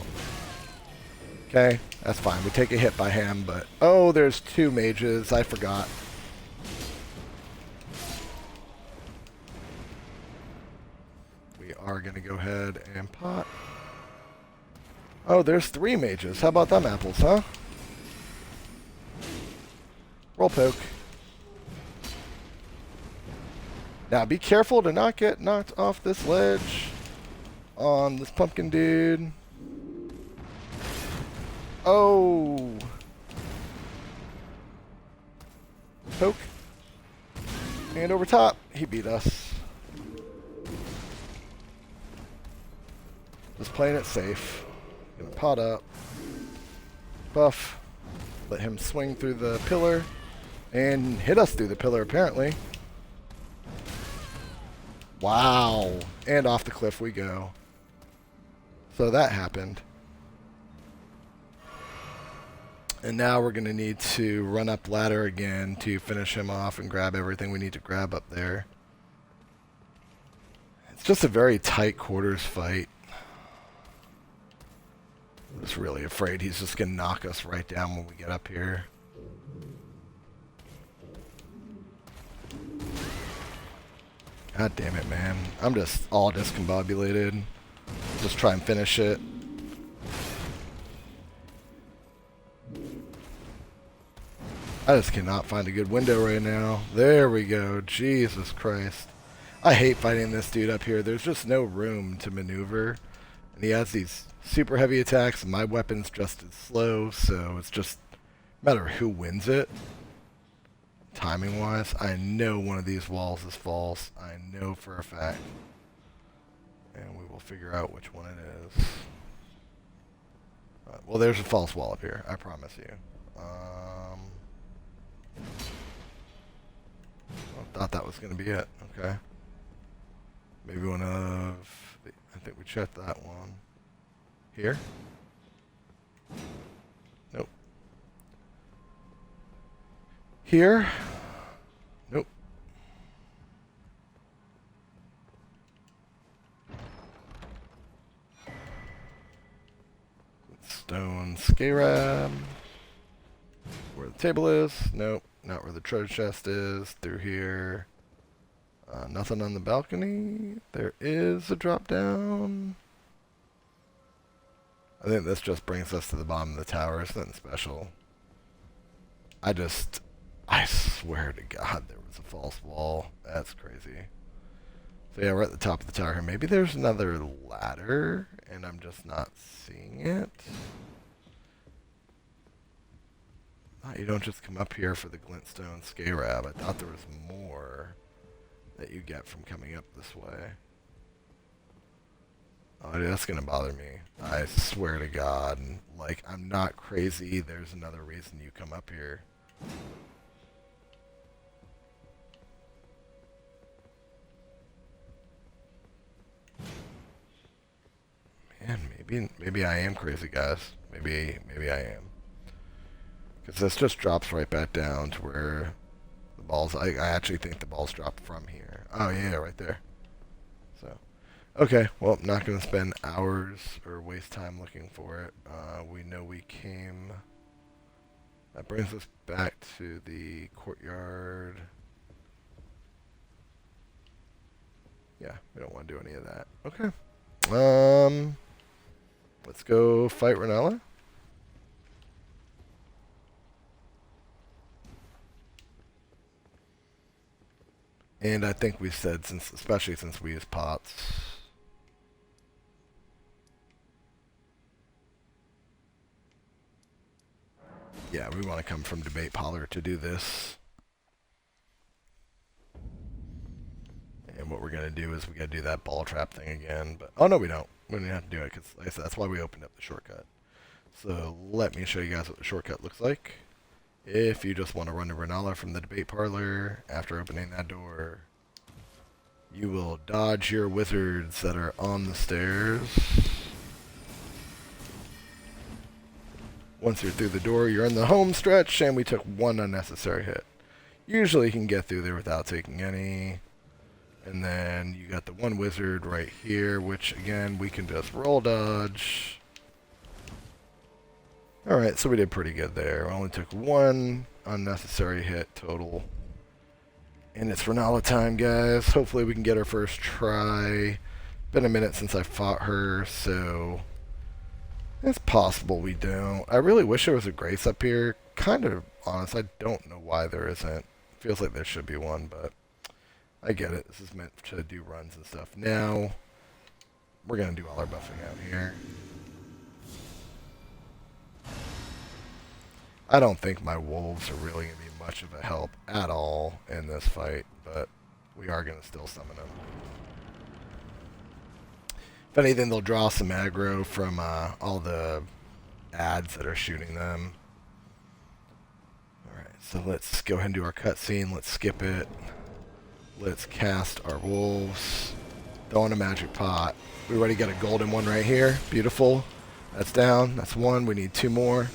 Okay, that's fine. We take a hit by him, but oh, there's two mages. I forgot. We are gonna go ahead and pot. Oh, there's three mages. How about them apples, huh? Roll poke. Now be careful to not get knocked off this ledge on this pumpkin dude. Oh. Poke. And over top. He beat us. Just playing it safe. Gonna pot up. Buff. Let him swing through the pillar. And hit us through the pillar, apparently. Wow. And off the cliff we go. So that happened. And now we're going to need to run up ladder again to finish him off and grab everything we need to grab up there. It's just a very tight quarters fight. I'm just really afraid he's just going to knock us right down when we get up here. God damn it, man. I'm just all discombobulated. Just try and finish it. I just cannot find a good window right now. There we go. Jesus Christ. I hate fighting this dude up here. There's just no room to maneuver. And he has these super heavy attacks, and my weapon's just as slow, so it's just no matter who wins it. Timing wise, I know one of these walls is false. I know for a fact. And we will figure out which one it is. Well, there's a false wall up here, I promise you. I thought that was going to be it. Okay. Maybe one of... I think we checked that one. Here? Nope. Here? Nope. Stone scarab. Where the table is? Nope. Not where the treasure chest is. Through here. Nothing on the balcony. There is a drop down. I think this just brings us to the bottom of the tower. It's nothing special. I swear to God there was a false wall. That's crazy. So yeah, we're at the top of the tower here. Maybe there's another ladder and I'm just not seeing it. You don't just come up here for the glintstone scarab. I thought there was more that you get from coming up this way. Oh, dude, that's gonna bother me. I swear to God. Like, I'm not crazy. There's another reason you come up here. Man, maybe I am crazy, guys. Maybe I am. Because this just drops right back down to where the balls... I actually think the balls drop from here. Oh, yeah, right there. So, okay. Well, I'm not going to spend hours or waste time looking for it. We know we came... That brings us back to the courtyard. Yeah, we don't want to do any of that. Okay. Let's go fight Renella. And I think we said, especially since we use pots. Yeah, we want to come from debate parlor to do this. And what we're going to do is we got to do that ball trap thing again. But oh, no, we don't. We don't have to do it because, like I said, that's why we opened up the shortcut. So let me show you guys what the shortcut looks like. If you just want to run to Renala from the debate parlor, after opening that door, you will dodge your wizards that are on the stairs. Once you're through the door, you're in the home stretch, and we took one unnecessary hit. Usually you can get through there without taking any. And then you got the one wizard right here, which again, we can just roll dodge. Alright, so we did pretty good there. We only took one unnecessary hit total. And it's Renala time, guys. Hopefully we can get our first try. Been a minute since I fought her, so it's possible we don't. I really wish there was a Grace up here. Kind of honest, I don't know why there isn't. Feels like there should be one, but I get it. This is meant to do runs and stuff. Now, we're going to do all our buffing out here. I don't think my wolves are really going to be much of a help at all in this fight, but we are going to still summon them. If anything, they'll draw some aggro from all the ads that are shooting them. Alright, so let's go ahead and do our cutscene. Let's skip it. Let's cast our wolves. Throw in a magic pot. We already got a golden one right here. Beautiful. That's down. That's one. We need two more.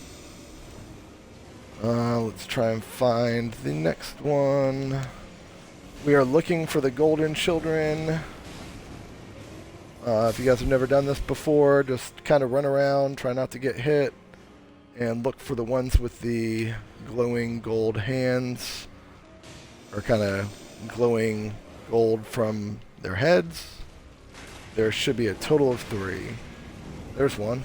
Let's try and find the next one. We are looking for the golden children. If you guys have never done this before, just kind of run around, try not to get hit, and look for the ones with the glowing gold hands, or kind of glowing gold from their heads. There should be a total of 3. There's one.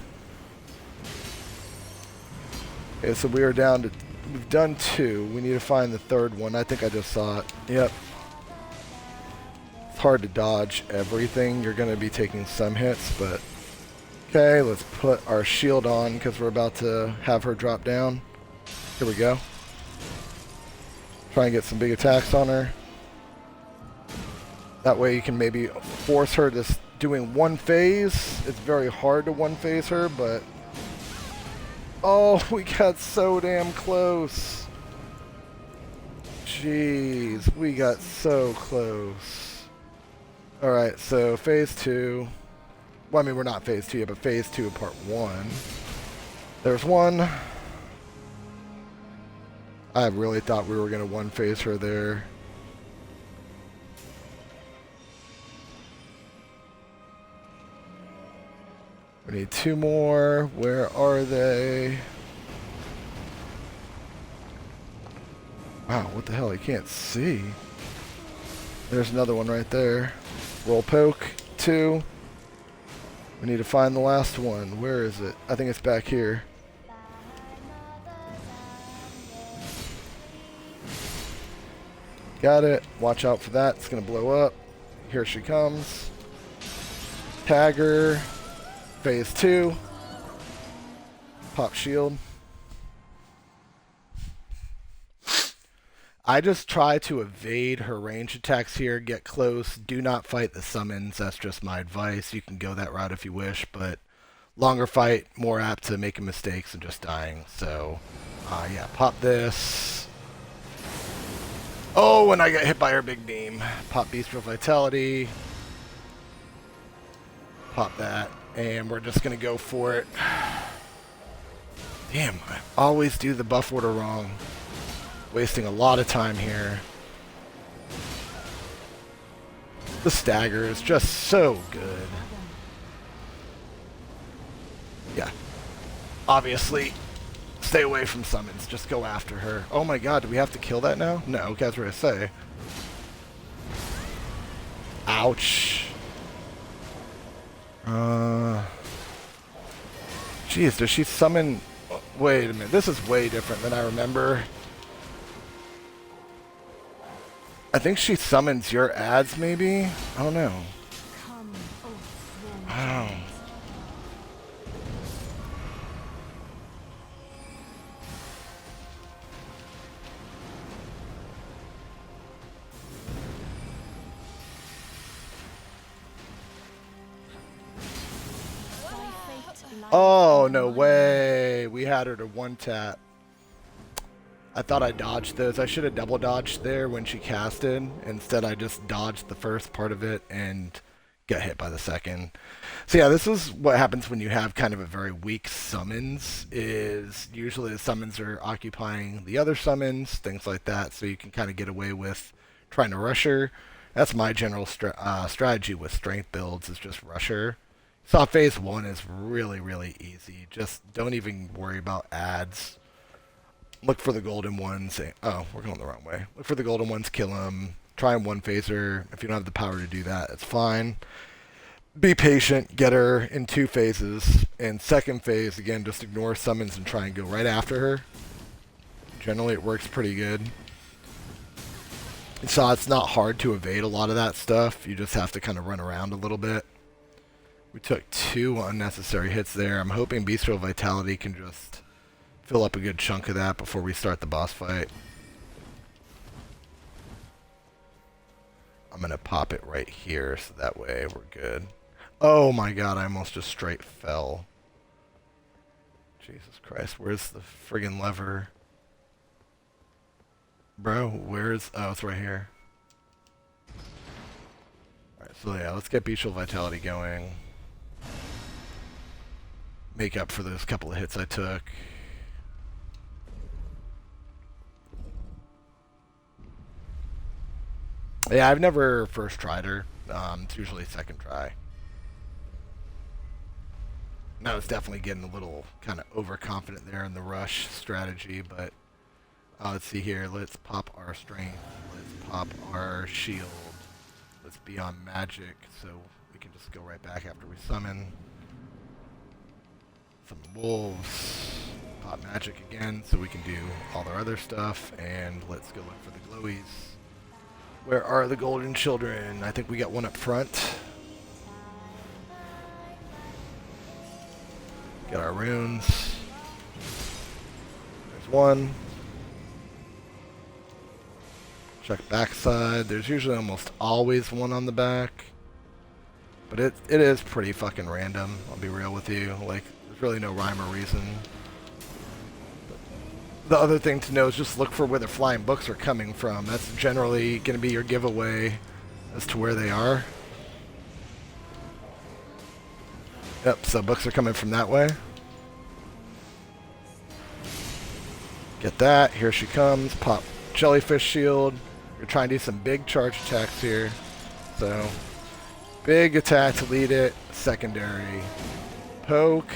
Okay, so we are down to, we've done 2. We need to find the third one. I think I just saw it. Yep. It's hard to dodge everything. You're going to be taking some hits, but okay, let's put our shield on because we're about to have her drop down. Here we go. Try and get some big attacks on her. That way you can maybe force her to doing one phase. It's very hard to one phase her, but oh, we got so damn close. Jeez, we got so close. Alright, so phase 2. Well, I mean, we're not phase 2 yet, but phase 2 of part 1. There's one. I really thought we were going to one phase her there. We need 2 more. Where are they? Wow, what the hell? I can't see. There's another one right there. Roll poke. 2. We need to find the last one. Where is it? I think it's back here. Got it. Watch out for that. It's going to blow up. Here she comes. Tag her. Phase 2. Pop shield. I just try to evade her range attacks here, get close, do not fight the summons. That's just my advice. You can go that route if you wish, but longer fight, more apt to making mistakes and just dying. So, yeah, pop this. Oh, and I got hit by her big beam. Pop Bestial Vitality. Pop that. And we're just going to go for it. Damn, I always do the buff order wrong. Wasting a lot of time here. The stagger is just so good. Yeah. Obviously, stay away from summons. Just go after her. Oh my god, do we have to kill that now? No, okay, that's what I say. Ouch. Jeez, does she summon... Wait a minute, this is way different than I remember. I think she summons your ads, maybe? I don't know. Wow. Oh, no way. We had her to one tap. I thought I dodged those. I should have double dodged there when she casted. Instead, I just dodged the first part of it and got hit by the second. So yeah, this is what happens when you have kind of a very weak summons, is usually the summons are occupying the other summons, things like that, so you can kind of get away with trying to rush her. That's my general strategy with strength builds is just rusher. Saw phase 1 is really, really easy. Just don't even worry about ads. Look for the golden ones. Oh, we're going the wrong way. Look for the golden ones, kill them. Try and one phaser. If you don't have the power to do that, it's fine. Be patient. Get her in 2 phases. And second phase, again, just ignore summons and try and go right after her. Generally, it works pretty good. So it's not hard to evade a lot of that stuff. You just have to kind of run around a little bit. We took 2 unnecessary hits there. I'm hoping Bestial Vitality can just fill up a good chunk of that before we start the boss fight. I'm going to pop it right here so that way we're good. Oh my god, I almost just straight fell. Jesus Christ, where's the friggin' lever? Bro, where's... Oh, it's right here. Alright, so yeah, let's get Bestial Vitality going. Make up for those couple of hits I took. Yeah, I've never first tried her. It's usually second try. Now it's definitely getting a little kind of overconfident there in the rush strategy, but let's see here. Let's pop our strength. Let's pop our shield. Let's be on magic, so we can just go right back after we summon. Summon wolves. Pop magic again, so we can do all our other stuff. And let's go look for the glowies. Where are the golden children? I think we got one up front. Get our runes. There's one. Check backside. There's usually almost always one on the back. But it is pretty fucking random, I'll be real with you. Like, there's really no rhyme or reason. The other thing to know is just look for where the flying books are coming from. That's generally going to be your giveaway as to where they are. Yep, so books are coming from that way. Get that. Here she comes. Pop jellyfish shield. You're trying to do some big charge attacks here. So, big attack to lead it. Secondary. Poke.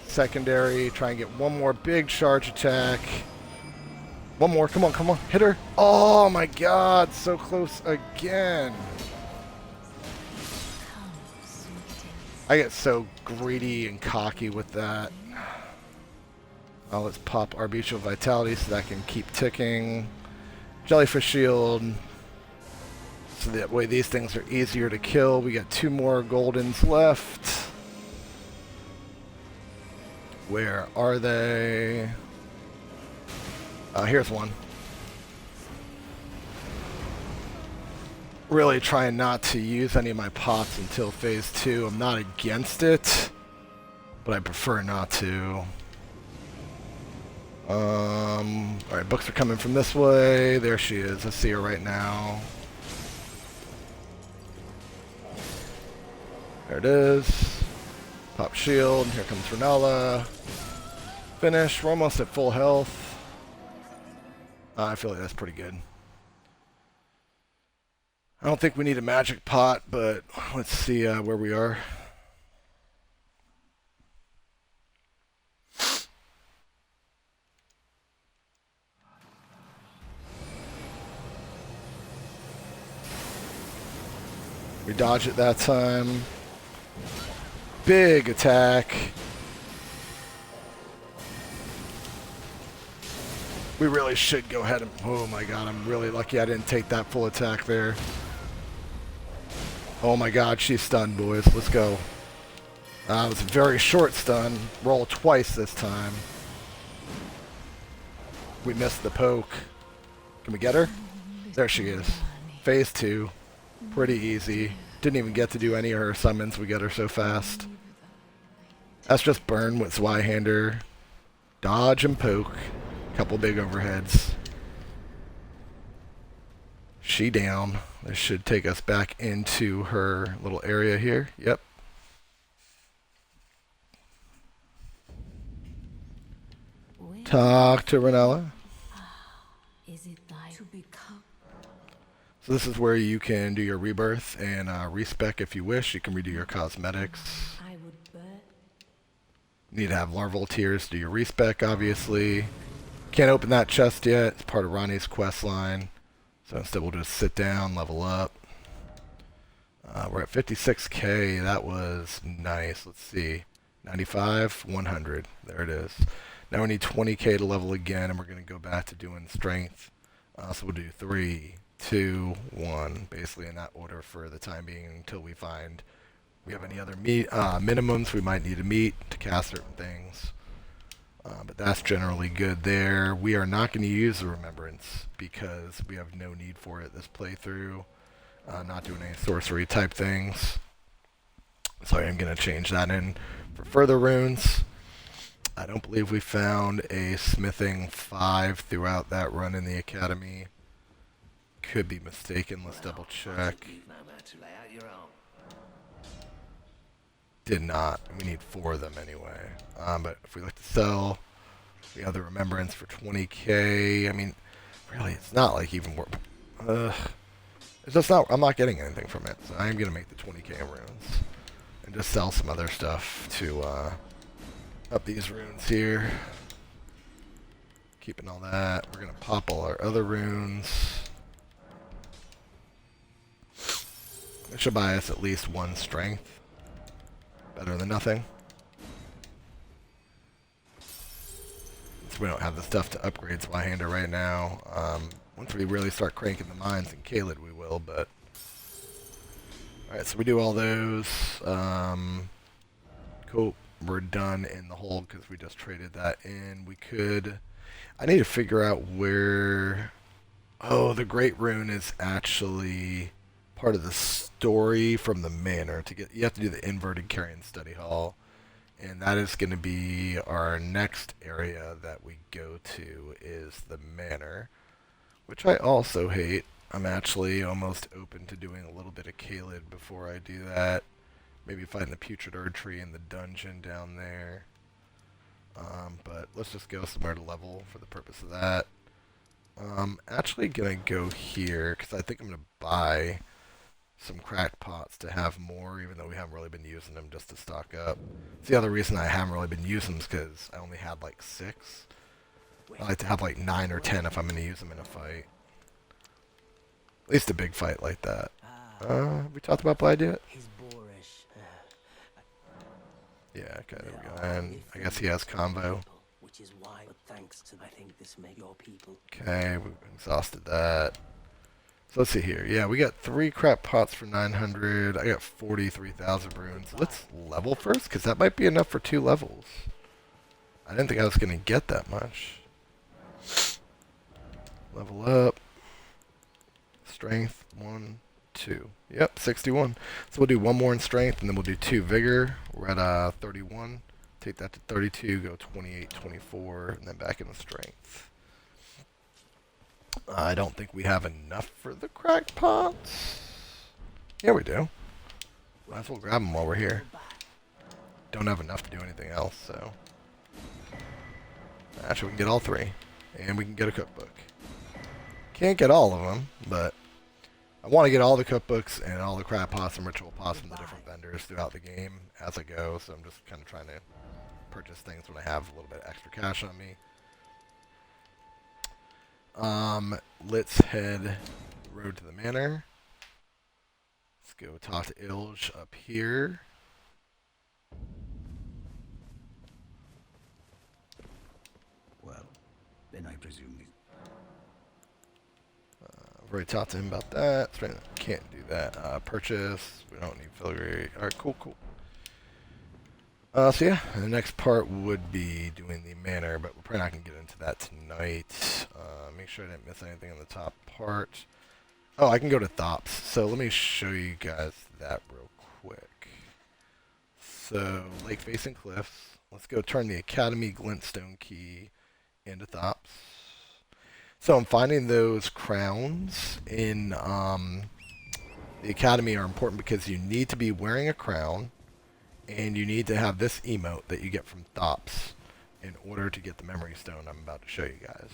Secondary. Try and get one more big charge attack. One more. Come on, come on. Hit her. Oh my god. So close again. I get so greedy and cocky with that. Oh, let's pop our Bestial Vitality so that can keep ticking. Jellyfish Shield. So that way these things are easier to kill. We got 2 more Goldens left. Where are they? Here's one. Really trying not to use any of my pots until phase 2. I'm not against it, but I prefer not to. Alright, books are coming from this way. There she is. I see her right now. There it is. Pop shield. Here comes Renala. Finish. We're almost at full health. I feel like that's pretty good. I don't think we need a magic pot, but let's see where we are. We dodge it that time. Big attack. We really should go ahead and... Oh my god, I'm really lucky I didn't take that full attack there. Oh my god, she's stunned, boys. Let's go. It was a very short stun. Roll twice this time. We missed the poke. Can we get her? There she is. Phase 2. Pretty easy. Didn't even get to do any of her summons. We got her so fast. That's just burn with Zweihander. Dodge and poke. Couple big overheads. She down. This should take us back into her little area here. Yep. Talk to Renala. So this is where you can do your rebirth and respec if you wish. You can redo your cosmetics. You need to have larval tears to do your respec, obviously. Can't open that chest yet. It's part of Ronnie's quest line. So instead we'll just sit down, level up. We're at 56k. That was nice. Let's see. 95, 100. There it is. Now we need 20k to level again, and we're going to go back to doing strength. So we'll do 3, 2, 1, basically in that order for the time being until we find we have any other minimums we might need to meet to cast certain things. But that's generally good there. We are not going to use the Remembrance because we have no need for it this playthrough. Not doing any sorcery type things. So I am going to change that in for further runes. I don't believe we found a smithing 5 throughout that run in the academy. Could be mistaken. Let's double check. Did not. We need 4 of them anyway. But if we look to sell the other Remembrance for 20k, I mean, really, it's not like even more. It's just not. I'm not getting anything from it, so I am gonna make the 20k runes and just sell some other stuff to up these runes here. Keeping all that. We're gonna pop all our other runes. It should buy us at least 1 strength. Better than nothing. Since we don't have the stuff to upgrade Zweihander right now. Once we really start cranking the mines in Caelid, we will, but... Alright, so we do all those. Cool. We're done in the hold because we just traded that in. We could... I need to figure out where... Oh, the Great Rune is actually part of the story from the manor. You have to do the inverted carrion study hall, and that is going to be our next area that we go to is the manor, which I also hate. I'm actually almost open to doing a little bit of Caelid before I do that. Maybe find the putrid Erd tree in the dungeon down there. But let's just go somewhere to level for the purpose of that. Actually gonna go here because I think I'm gonna buy some cracked pots to have more, even though we haven't really been using them, just to stock up. It's the other reason I haven't really been using them is because I only had like 6. I like to have like 9 or 10 if I'm going to use them in a fight. At least a big fight like that. Have we talked about Blade yet? Yeah, okay, there we go. And I guess he has combo. Okay, we've exhausted that. So let's see here. Yeah, we got 3 crap pots for 900. I got 43,000 runes. Let's level first, because that might be enough for 2 levels. I didn't think I was going to get that much. Level up. Strength, 1, 2. Yep, 61. So we'll do 1 more in strength, and then we'll do 2 vigor. We're at 31. Take that to 32, go 28, 24, and then back into strength. I don't think we have enough for the cracked pots. Yeah, we do. Might as well grab them while we're here. Don't have enough to do anything else, so... Actually, we can get all 3. And we can get a cookbook. Can't get all of them, but... I want to get all the cookbooks and all the crab pots and ritual pots from the different vendors throughout the game as I go, so I'm just kind of trying to purchase things when I have a little bit of extra cash on me. Let's head road to the manor. Let's go talk to Ilge up here. Well, then I presume I've already talked to him about that. Can't do that. Purchase. We don't need filigree. Alright, cool. So yeah, the next part would be doing the manor, but we're probably not going to get into that tonight. Make sure I didn't miss anything on the top part. Oh, I can go to Thops. So let me show you guys that real quick. So, lake facing cliffs. Let's go turn the Academy Glintstone key into Thops. So I'm finding those crowns in the Academy are important because you need to be wearing a crown, and you need to have this emote that you get from Thops in order to get the memory stone I'm about to show you guys.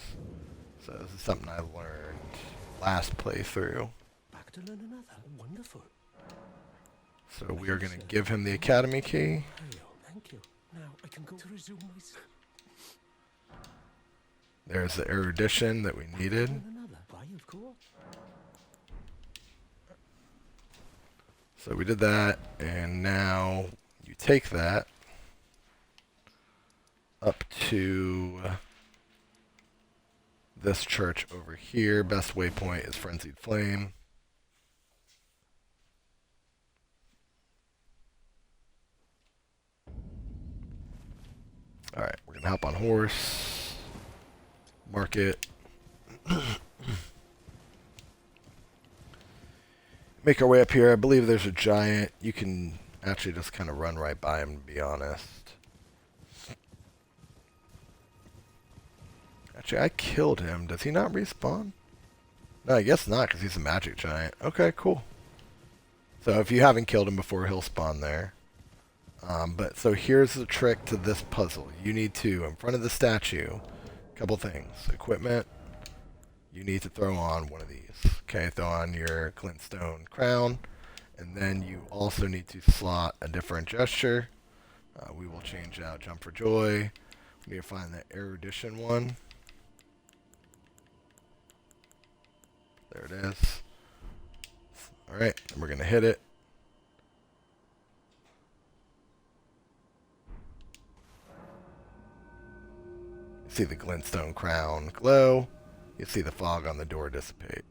So this is something I learned last playthrough. to learn another. Wonderful. So we are going to give him the academy key. Thank you. Now I can go to resume my... There's the erudition that we needed. Another. Why, of course. So we did that, and now you take that up to this church over here. Best waypoint is Frenzied Flame. Alright, we're going to hop on horse. Mark it. Make our way up here. I believe there's a giant. You can actually just kind of run right by him, to be honest. Actually, I killed him. Does he not respawn? No, I guess not, because he's a magic giant. Okay, cool. So if you haven't killed him before, he'll spawn there. But so here's the trick to this puzzle. You need to, in front of the statue, a couple things. Equipment. You need to throw on one of these. Okay, throw on your glintstone crown. And then you also need to slot a different gesture. We will change out Jump for Joy. We need to find the erudition one. There it is. Alright, and we're going to hit it. You see the glintstone crown glow. You see the fog on the door dissipate.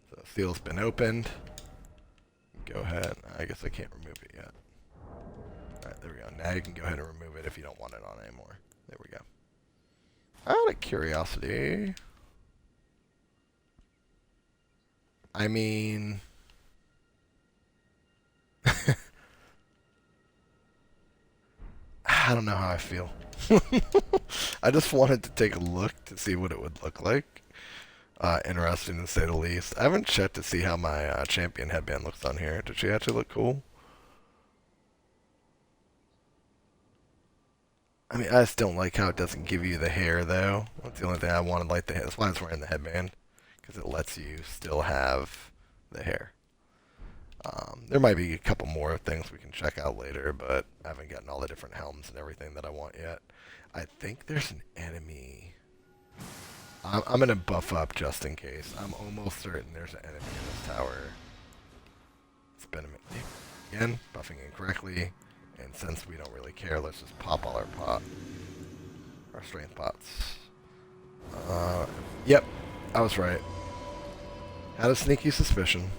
So the seal's been opened. Go ahead. I guess I can't remove it yet. Alright, there we go. Now you can go ahead and remove it if you don't want it on anymore. There we go. Out of curiosity, I mean... I don't know how I feel. I just wanted to take a look to see what it would look like. Interesting to say the least. I haven't checked to see how my champion headband looks on here. Did she actually look cool? I mean, I just don't like how it doesn't give you the hair, though. That's the only thing I wanted, like the hair. That's why I was wearing the headband, because it lets you still have the hair. There might be a couple more things we can check out later, but I haven't gotten all the different helms and everything that I want yet. I think there's an enemy. I'm going to buff up just in case. I'm almost certain there's an enemy in this tower. It's been a minute. Again, buffing incorrectly. And since we don't really care, let's just pop all our strength pots. Yep, I was right. Had a sneaky suspicion.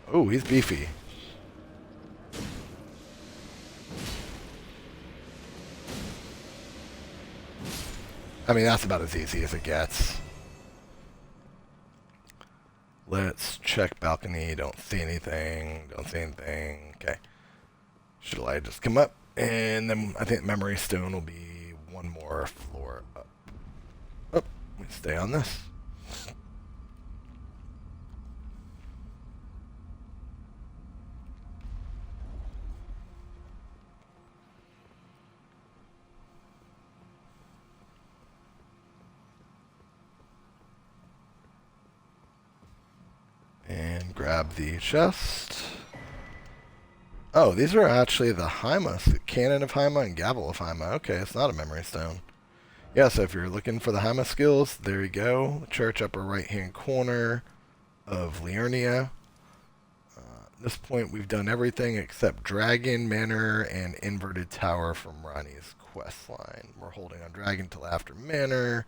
Oh, he's beefy. I mean, that's about as easy as it gets. Let's check balcony. Don't see anything. Don't see anything. Okay. Should I just come up? And then I think memory stone will be one more floor up. Oh, we stay on this. And grab the chest. Oh, these are actually the Haima, Cannon of Haima and Gavel of Haima. Okay, it's not a memory stone. Yeah, so if you're looking for the Haima skills, there you go. Church upper right-hand corner of Liurnia. At this point, we've done everything except Dragon, Manor, and Inverted Tower from Ronnie's quest line. We're holding on Dragon till after Manor.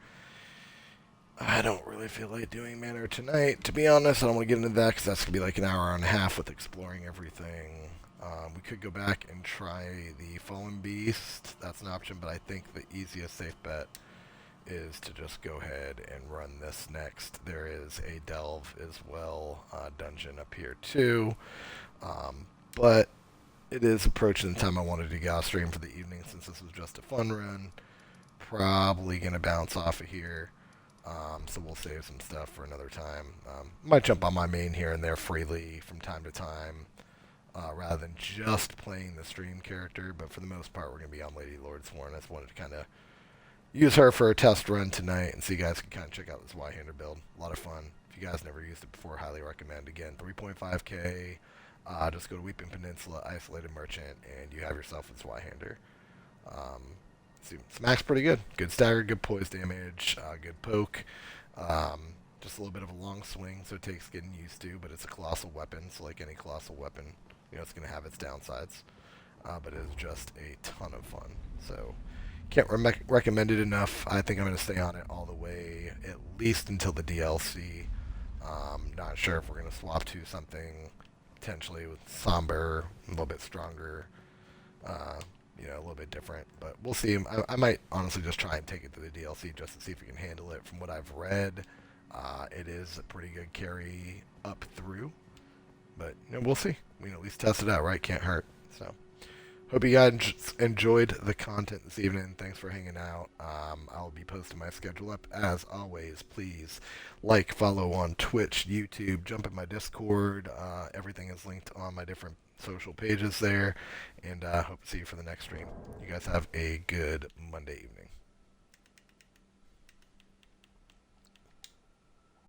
I don't really feel like doing Manor tonight. To be honest, I don't want to get into that because that's going to be like an hour and a half with exploring everything. We could go back and try the Fallen Beast. That's an option, but I think the easiest safe bet is to just go ahead and run this next. There is a Delve as well, dungeon up here too. But it is approaching the time I wanted to get off stream for the evening since this was just a fun run. Probably going to bounce off of here. So we'll save some stuff for another time. Might jump on my main here and there freely from time to time, rather than just playing the stream character. But for the most part, we're going to be on Lady Lordsworn. I just wanted to kind of use her for a test run tonight, and so you guys can kind of check out this Zweihander build. A lot of fun. If you guys never used it before, highly recommend. Again, 3.5k. Just go to Weeping Peninsula, Isolated Merchant, and you have yourself a Zweihander. Um, Smack's pretty good. Good stagger, good poise damage, good poke. Um, just a little bit of a long swing, so it takes getting used to, but it's a colossal weapon, so like any colossal weapon, it's going to have its downsides. But it is just a ton of fun. So can't recommend it enough. I think I'm going to stay on it all the way, at least until the DLC. Not sure if we're going to swap to something potentially with somber, a little bit stronger, uh, a little bit different. But we'll see. I might honestly just try and take it to the DLC just to see if we can handle it. From what I've read, it is a pretty good carry up through. But we'll see. We can at least test it out, right? Can't hurt. So. Hope you guys enjoyed the content this evening. Thanks for hanging out. I'll be posting my schedule up. As always, please like, follow on Twitch, YouTube, jump in my Discord. Everything is linked on my different social pages there. And hope to see you for the next stream. You guys have a good Monday evening.